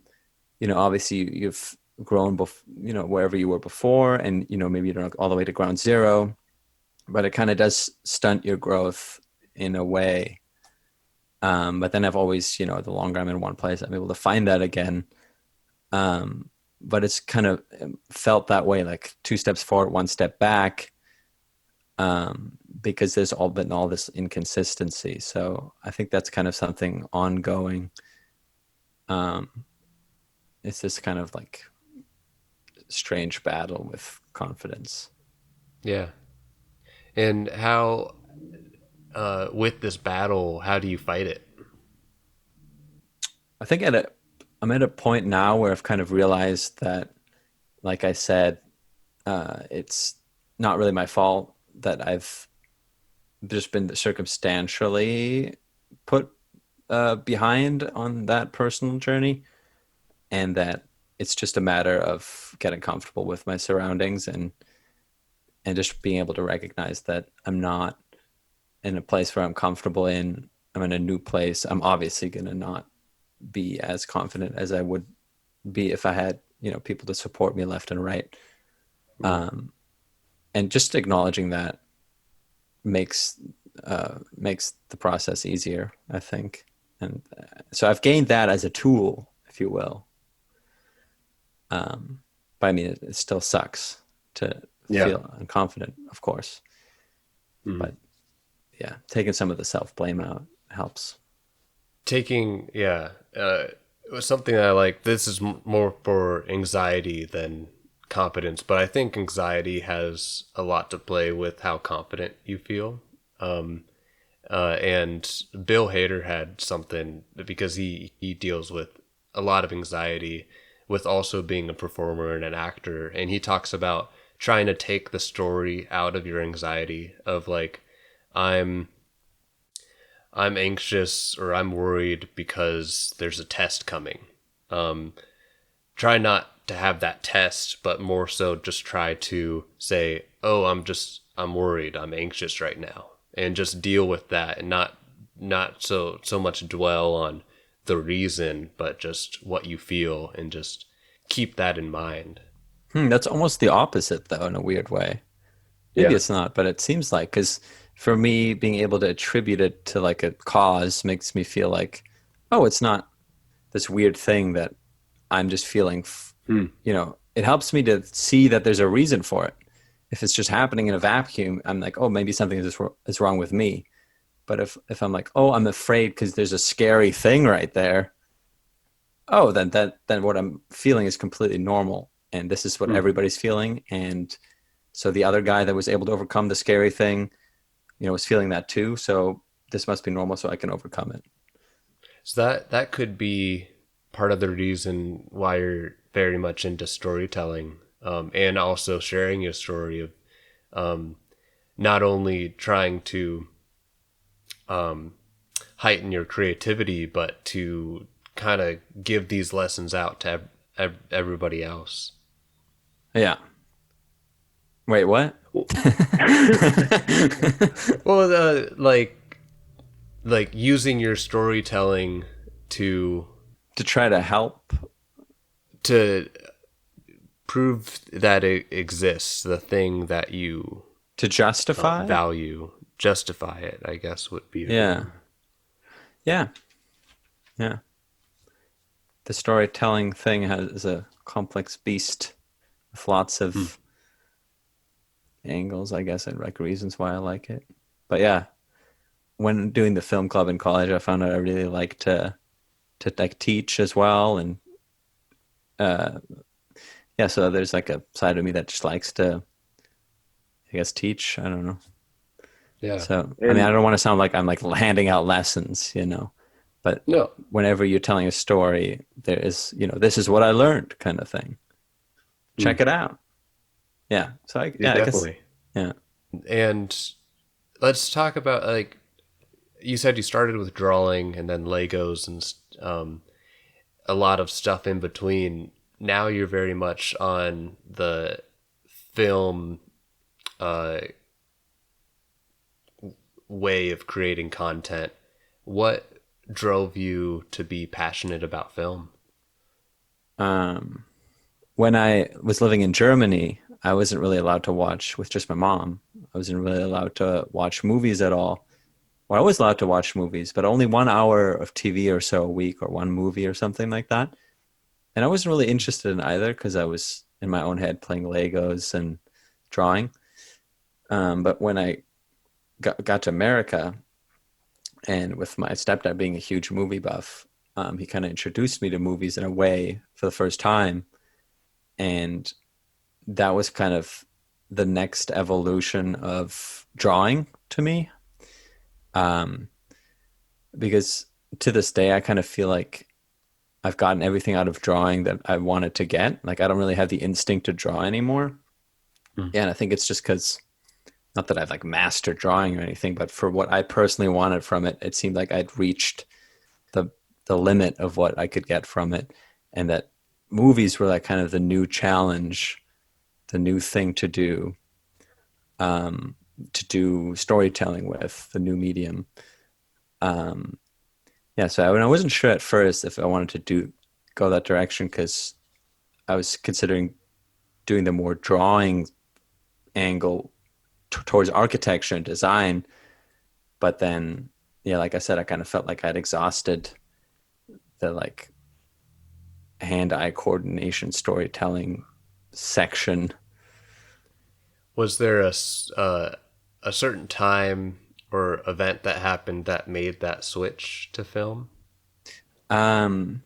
Obviously you've grown, wherever you were before, and maybe you don't all the way to ground zero, but it kind of does stunt your growth in a way. But then I've always, the longer I'm in one place, I'm able to find that again. But it's kind of felt that way, like two steps forward, one step back, because there's been all this inconsistency. So I think that's kind of something ongoing. Um, it's this kind of like strange battle with confidence. Yeah. And how, with this battle, how do you fight it? I think I'm at a point now where I've kind of realized that, like I said, it's not really my fault that I've just been circumstantially put behind on that personal journey, and that it's just a matter of getting comfortable with my surroundings and just being able to recognize that I'm not in a place where I'm comfortable in. I'm in a new place. I'm obviously going to not be as confident as I would be if I had, people to support me left and right. Mm. and just acknowledging that makes makes the process easier, I think. And so I've gained that as a tool, if you will. But I mean, it still sucks to Yeah. feel unconfident, of course. But yeah, taking some of the self-blame out helps. It was something that I like. This is more for anxiety than confidence, but I think anxiety has a lot to play with how confident you feel. And Bill Hader had something because he deals with a lot of anxiety with also being a performer and an actor, and he talks about trying to take the story out of your anxiety of like, I'm I'm anxious or I'm worried because there's a test coming. Um, Try not to have that test, but more so just try to say, "Oh, I'm worried, I'm anxious right now," and just deal with that, and not so much dwell on the reason, but just what you feel, and just keep that in mind. That's almost the opposite, though, in a weird way. Maybe Yeah. it's not, but it seems like, because for me, being able to attribute it to like a cause makes me feel like, oh, it's not this weird thing that I'm just feeling, it helps me to see that there's a reason for it. If it's just happening in a vacuum, I'm like, oh, maybe something is wrong with me. But if I'm like, oh, I'm afraid because there's a scary thing right there, oh, then what I'm feeling is completely normal, and this is what everybody's feeling. And so the other guy that was able to overcome the scary thing, was feeling that too. So this must be normal, so I can overcome it. So that could be part of the reason why you're very much into storytelling, and also sharing your story of not only trying to heighten your creativity, but to kind of give these lessons out to everybody else. Yeah. Wait, what? Well, like using your storytelling to To try to help. to prove that it exists, the thing that you To justify. value, justify it, I guess would be a good Yeah. one. Yeah. Yeah. The storytelling thing is a complex beast with lots of angles, I guess, and like reasons why I like it. But yeah, when doing the film club in college, I found out I really like to like teach as well, and yeah, so there's like a side of me that just likes to, I guess, teach. I don't know. Yeah. So I mean, I And don't want to sound like I'm like handing out lessons, but No. whenever you're telling a story, there is, this is what I learned kind of thing. Check it out. Yeah. So Yeah, I guess, definitely. yeah. And let's talk about, like, you said you started with drawing and then Legos and a lot of stuff in between. Now you're very much on the film uh, way of creating content. What drove you to be passionate about film? Um, when I was living in Germany, I wasn't really allowed to watch with just my mom. I wasn't really allowed to watch movies at all. Well, I was allowed to watch movies, but only 1 hour of TV or so a week, or one movie or something like that. And I wasn't really interested in either because I was in my own head playing Legos and drawing. But when I got to America, and with my stepdad being a huge movie buff, he kind of introduced me to movies in a way for the first time. And that was kind of the next evolution of drawing to me. Um, because to this day, I kind of feel like I've gotten everything out of drawing that I wanted to get. Like, I don't really have the instinct to draw anymore. Yeah, and I think it's just because, not that I've like mastered drawing or anything, but for what I personally wanted from it, it seemed like I'd reached the the limit of what I could get from it, and that movies were like kind of the new challenge, the new thing to do storytelling with, the new medium. Um, yeah, so I wasn't sure at first if I wanted to go that direction because I was considering doing the more drawing angle towards architecture and design. But then, yeah, like I said, I kind of felt like I'd exhausted the like hand-eye coordination storytelling section. Was there a certain time or event that happened that made that switch to film? Um,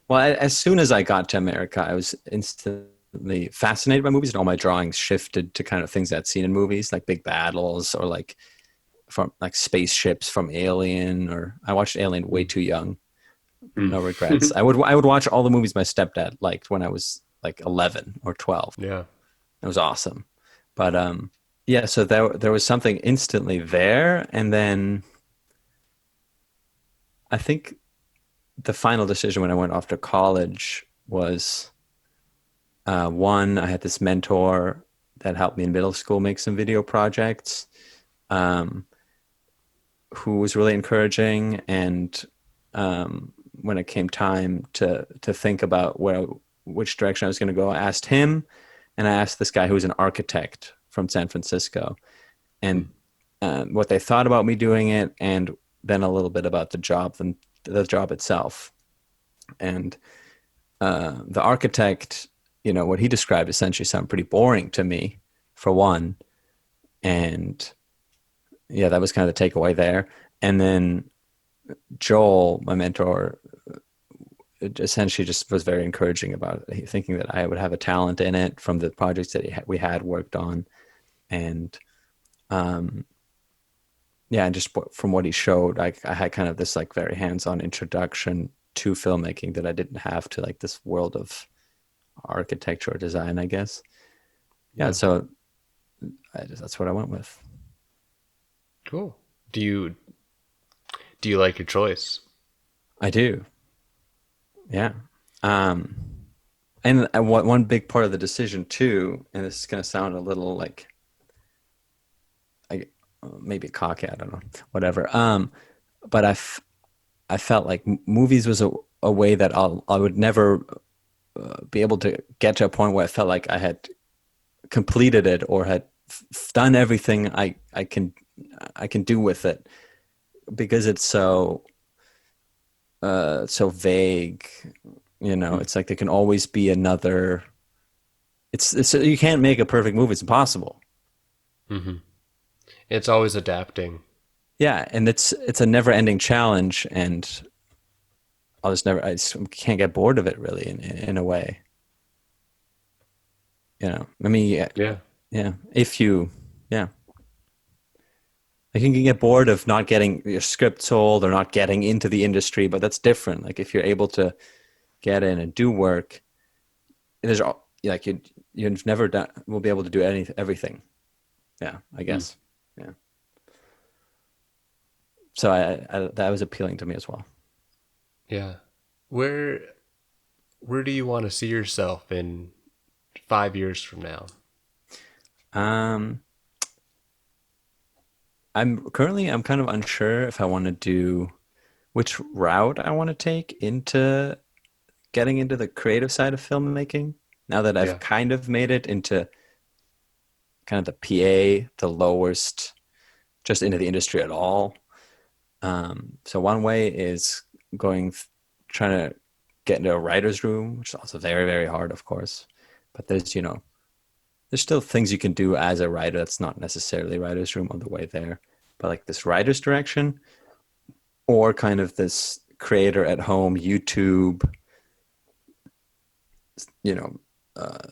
well, as soon as I got to America, I was instantly fascinated by movies, and all my drawings shifted to kind of things I'd seen in movies, like big battles or like from like spaceships from Alien. Or I watched Alien way too young. No regrets. I would watch all the movies my stepdad liked when I was like 11 or 12. Yeah. It was awesome. But yeah, so there was something instantly there, and then I think the final decision when I went off to college was one, I had this mentor that helped me in middle school make some video projects, um, who was really encouraging. And when it came time to think about which direction I was going to go, I asked him, and I asked this guy who was an architect from San Francisco, and what they thought about me doing it, and then a little bit about the job itself. And the architect, what he described essentially sounded pretty boring to me, for one. And yeah, that was kind of the takeaway there. And then Joel, my mentor, essentially just was very encouraging about it, thinking that I would have a talent in it from the projects that we had worked on. And yeah, and just from what he showed, I had kind of this like very hands-on introduction to filmmaking that I didn't have to like this world of architecture or design, I guess. Yeah, so that's what I went with. Cool. Do you like your choice? I do. Yeah. Um, and one big part of the decision too, and this is going to sound a little like, I, maybe cocky, I don't know, whatever. But I felt like movies was a way that I would never be able to get to a point where I felt like I had completed it or had done everything I can do with it, because it's so vague. It's like there can always be another. It's you can't make a perfect movie. It's impossible. Mm-hmm. It's always adapting. Yeah, and it's a never-ending challenge, and I just can't get bored of it really in a way. I mean, Yeah. yeah. If you, yeah, like you can get bored of not getting your script sold or not getting into the industry, but that's different. Like if you're able to get in and do work, there's like you've never done will be able to do everything. Yeah, I guess. Yeah. So I that was appealing to me as well. Yeah. Where do you want to see yourself in 5 years from now? Um, I'm kind of unsure if I want to do which route I want to take into getting into the creative side of filmmaking. Now that I've Yeah. kind of made it into kind of the PA, the lowest, just into the industry at all. So one way is trying to get into a writer's room, which is also very, very hard, of course. But there's still things you can do as a writer that's not necessarily writer's room on the way there. But like this writer's direction, or kind of this creator at home, YouTube, you know, uh,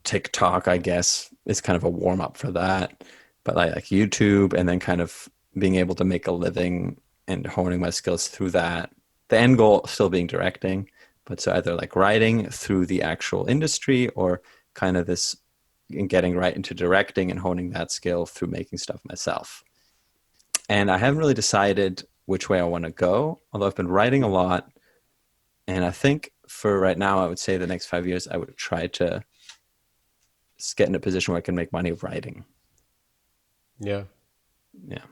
TikTok, I guess, is kind of a warm up for that. But like YouTube, and then kind of being able to make a living and honing my skills through that. The end goal still being directing, but so either like writing through the actual industry, or kind of this and getting right into directing and honing that skill through making stuff myself. And I haven't really decided which way I want to go, although I've been writing a lot. And I think for right now, I would say the next 5 years, I would try to get in a position where I can make money writing. Yeah. Yeah.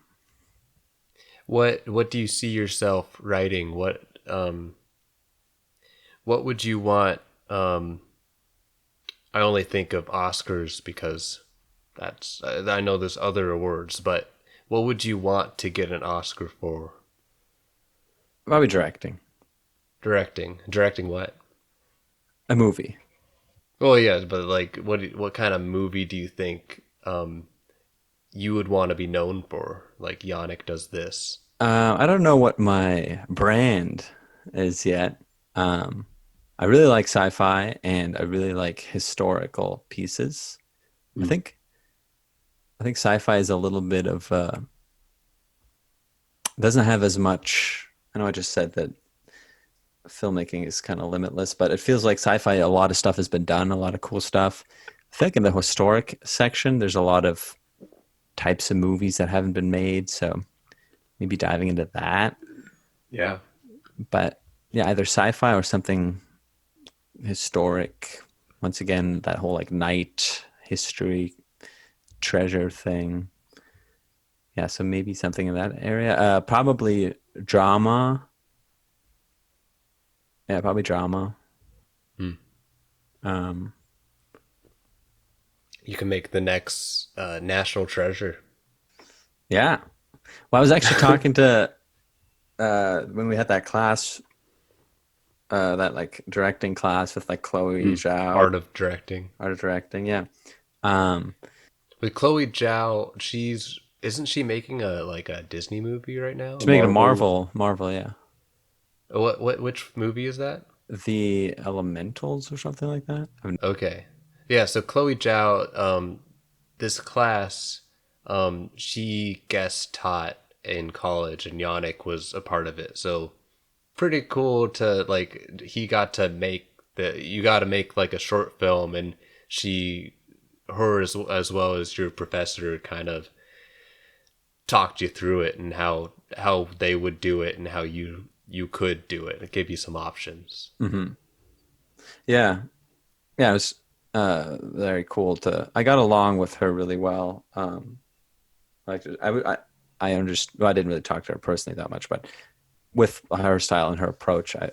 What do you see yourself writing? What would you want? I only think of Oscars because That's I know there's other awards, but what would you want to get an Oscar for? Probably directing Directing what? a movie. Well, yeah, but like, what kind of movie do you think you would want to be known for? Like Jannik does this. I don't know what my brand is yet. I really like sci-fi and I really like historical pieces. I think I think sci-fi is a little bit of doesn't have as much. I know I just said that filmmaking is kind of limitless, but it feels like sci-fi. A lot of stuff has been done, a lot of cool stuff. I think in the historic section, there's a lot of types of movies that haven't been made, so maybe diving into that. Yeah. But yeah, either sci-fi or something historic. Once again, that whole like night history treasure thing. Yeah, so maybe something in that area. Probably drama. Yeah, probably drama. Hmm. Um, You can make the next National Treasure. yeah. Well, I was actually talking to when we had that class, that like directing class with like Chloe Zhao, Art of Directing. art of directing. Yeah. Um, With Chloe Zhao, isn't she making a Disney movie right now? she's making a Marvel. Yeah. Which movie is that? The Elementals or something like that. Okay. Yeah, so Chloe Zhao, this class, she guest taught in college and Yannick was a part of it. So pretty cool to like he got to make you got to make like a short film and her as well as your professor kind of talked you through it and how they would do it and how you could do it. It gave you some options. Yeah. Yeah, it was very cool to. I got along with her really well. Like I understood. Well, I didn't really talk to her personally that much, but with her style and her approach, I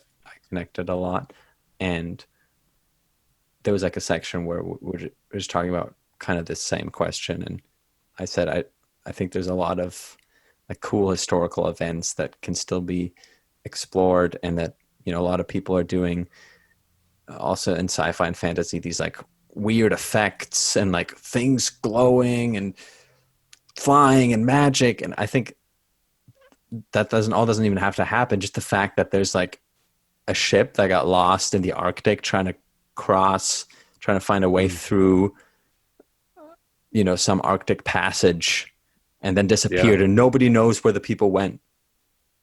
connected a lot. And there was like a section where we're just talking about kind of this same question, and I said I think there's a lot of like cool historical events that can still be explored, and that a lot of people are doing also in sci-fi and fantasy these like weird effects and like things glowing and flying and magic, and I think that doesn't even have to happen. Just the fact that there's like a ship that got lost in the Arctic trying to find a way through some Arctic passage and then disappeared, and nobody knows where the people went.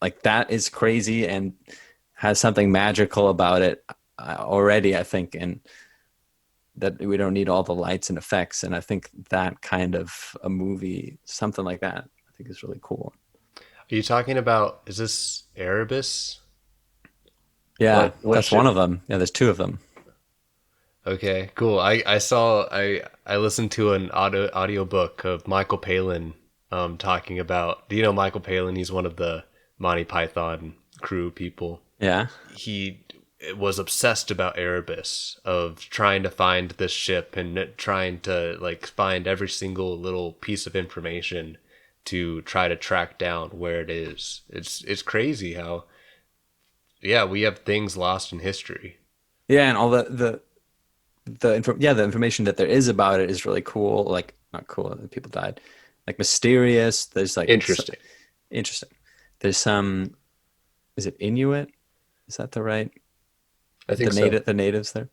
Like that is crazy and has something magical about it already, I think, and that we don't need all the lights and effects. And I think that kind of a movie, something like that, I think is really cool. Are you talking about, is this Erebus? Yeah, What that's ship? one of them. Yeah, there's two of them. Okay, cool. I listened to an audiobook of Michael Palin talking about, do you know Michael Palin? He's one of the Monty Python crew people. Yeah. He was obsessed about Erebus, of trying to find this ship and trying to like find every single little piece of information to try to track down where it is. It's crazy how we have things lost in history. Yeah, and all the information that there is about it is really cool. Like not cool that people died. Like mysterious. There's like Interesting. Interesting. There's some. Is it Inuit? Is that the right? I think so. The natives there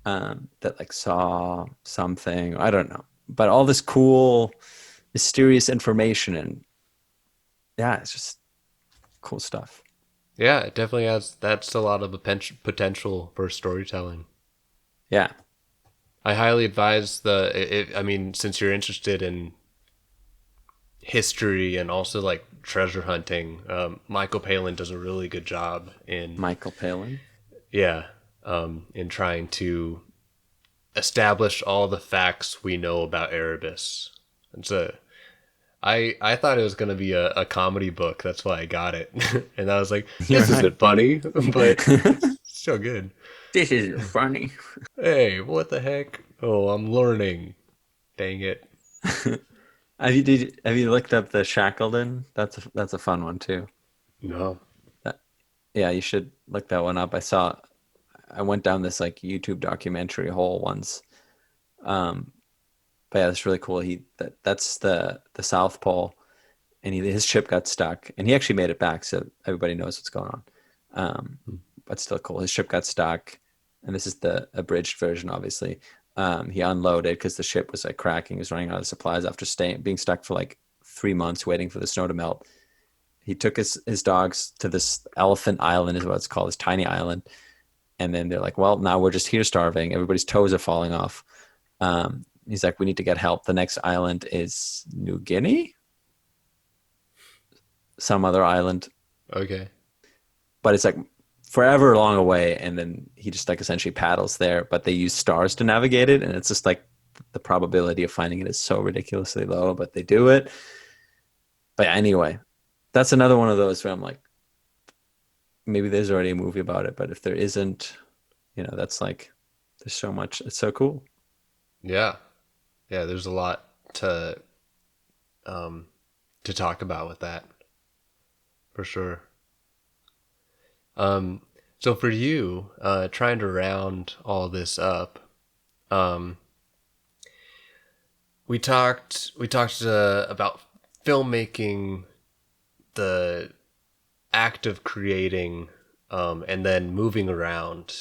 that like saw something. I don't know, but all this cool, mysterious information, and yeah, it's just cool stuff. Yeah, it definitely has. That's a lot of potential for storytelling. Yeah. I highly advise I mean, since you're interested in history and also like treasure hunting, Michael Palin does a really good job in Michael Palin. Yeah, in trying to establish all the facts we know about Erebus. I thought it was going to be a comedy book. That's why I got it. And I was like, this isn't funny, but it's so good. This isn't funny. Hey, what the heck? Oh, I'm learning. Dang it. Have you looked up the Shackleton? That's a fun one too. No. That, yeah, you should look that one up. I went down this like YouTube documentary hole once. Um, but yeah, that's really cool. That's the South Pole, and his ship got stuck, and he actually made it back, so everybody knows what's going on. Um, but still cool. His ship got stuck, and this is the abridged version, obviously. He unloaded because the ship was like cracking. He was running out of supplies after being stuck for like 3 months waiting for the snow to melt. He took his dogs to this elephant island, is what it's called, this tiny island. And then they're like, well, now we're just here starving. Everybody's toes are falling off. He's like, we need to get help. The next island is New Guinea, some other island, Okay. but it's like forever long away. And then he just like essentially paddles there, but they use stars to navigate it. And it's just like the probability of finding it is so ridiculously low, but they do it. But anyway, that's another one of those where I'm like, maybe there's already a movie about it, but if there isn't, that's like, there's so much. It's so cool. Yeah. Yeah, there's a lot um to talk about with that, for sure. So for you, trying to round all this up, um we talked about filmmaking, the act of creating, and then moving around.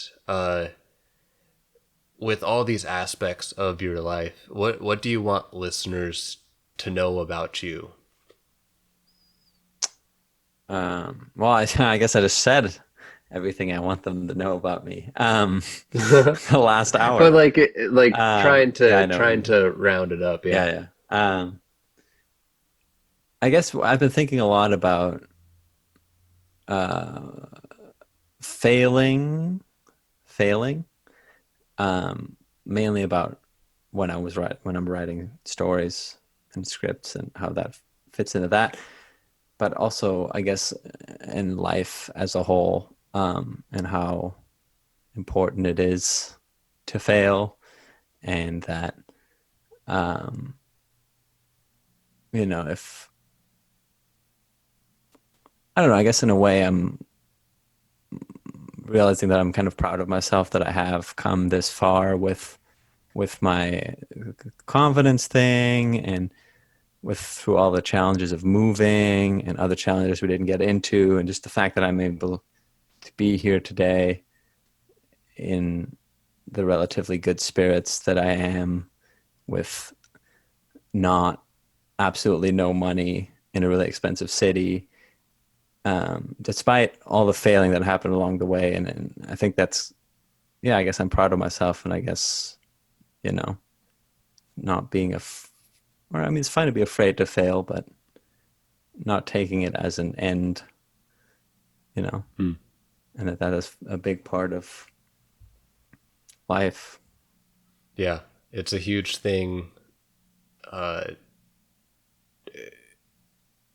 With all these aspects of your life, what do you want listeners to know about you? Well, I guess I just said everything I want them to know about me. The last But hour. like trying Yeah, I to know what you mean. round it up, yeah. Yeah, yeah. I guess I've been thinking a lot about uh, failing, failing, mainly about when I'm writing stories and scripts and how that fits into that. But also, I guess, in life as a whole, and how important it is to fail, and that, um, if I don't know, I guess in a way, I'm realizing that I'm kind of proud of myself that I have come this far with my confidence thing, and through all the challenges of moving and other challenges we didn't get into, and just the fact that I'm able to be here today in the relatively good spirits that I am, with not absolutely no money in a really expensive city, despite all the failing that happened along the way. And I think that's, yeah, I guess I'm proud of myself. And I guess, you know, not being or I mean, it's fine to be afraid to fail, but not taking it as an end, you know, Hmm. and that is a big part of life. Yeah, it's a huge thing. Uh,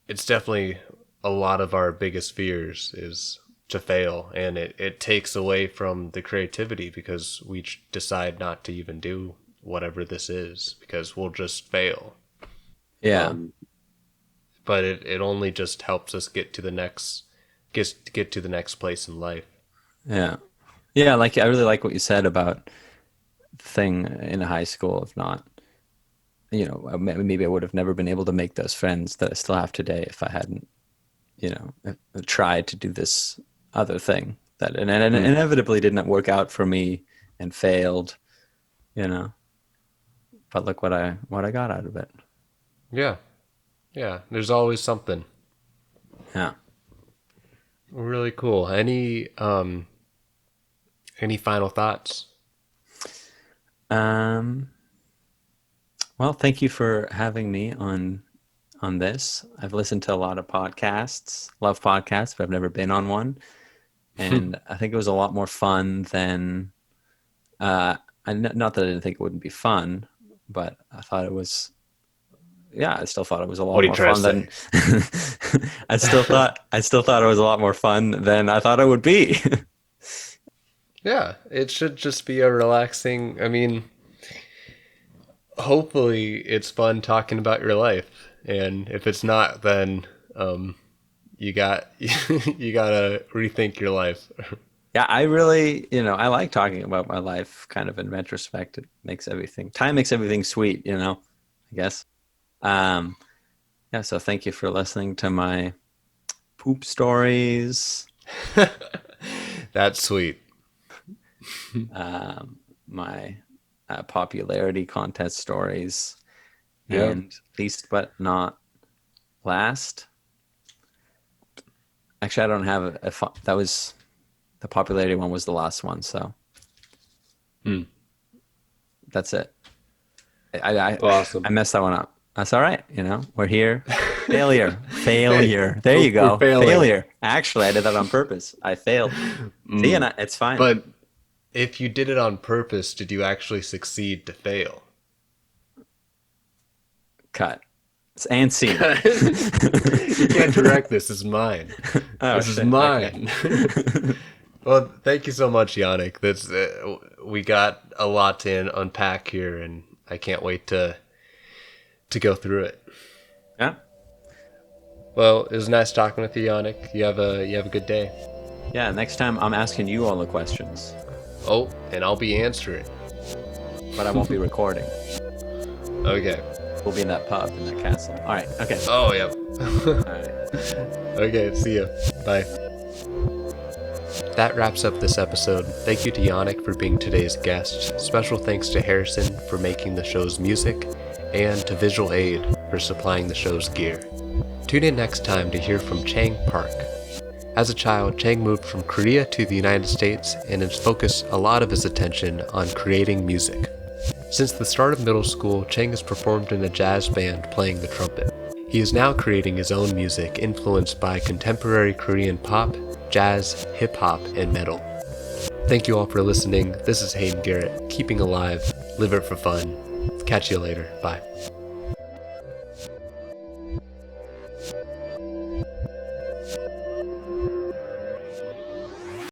it's definitely a lot of our biggest fears is to fail, and it takes away from the creativity because we decide not to even do whatever this is because we'll just fail. Yeah. Um, but it only just helps us get to the next place in life. Yeah. Yeah. Like, I really like what you said about the thing in high school of not, maybe I would have never been able to make those friends that I still have today if I hadn't, tried to do this other thing that and Hmm. inevitably did not work out for me and failed, you know. But look what I got out of it. Yeah, yeah. There's always something. Yeah. Really cool. Any final thoughts? Um. Well, thank you for having me on this. I've listened to a lot of podcasts, love podcasts, but I've never been on one, and I think it was a lot more fun than. Uh, not that I didn't think it wouldn't be fun, but I thought it was. Yeah, I still thought it was a What lot are you more trying to fun say? than. I still thought it was a lot more fun than I thought it would be. Yeah, it should just be a relaxing. I mean, hopefully it's fun talking about your life. And if it's not, then you got you gotta rethink your life. Yeah, I really, I like talking about my life kind of in retrospect. Time makes everything sweet, I guess. Yeah, so thank you for listening to my poop stories. That's sweet. My popularity contest stories. Yeah. And least but not last. Actually, I don't have that was the popularity one was the last one, so that's it. Awesome. I messed that one up. That's all right. We're here. Failure. There you go. Failure. Actually, I did that on purpose. I failed. See, and it's fine. But if you did it on purpose, did you actually succeed to fail? Cut. And scene. You can't direct this. This is mine. This is mine. Okay. Well, thank you so much, Jannik. That's we got a lot to unpack here, and I can't wait to go through it. Yeah. Well, it was nice talking with you, Jannik. You have a good day. Yeah. Next time, I'm asking you all the questions. Oh, and I'll be answering. But I won't be recording. Okay. We'll be in that pub in that castle. All right. Okay. Oh, yeah. All right. Okay. See ya. Bye. That wraps up this episode. Thank you to Jannik for being today's guest. Special thanks to Harrison for making the show's music, and to Visual Aid for supplying the show's gear. Tune in next time to hear from Chang Park. As a child, Chang moved from Korea to the United States and has focused a lot of his attention on creating music. Since the start of middle school, Chang has performed in a jazz band playing the trumpet. He is now creating his own music influenced by contemporary Korean pop, jazz, hip-hop, and metal. Thank you all for listening. This is Hayden Garratt, keeping alive, live it for fun. Catch you later. Bye.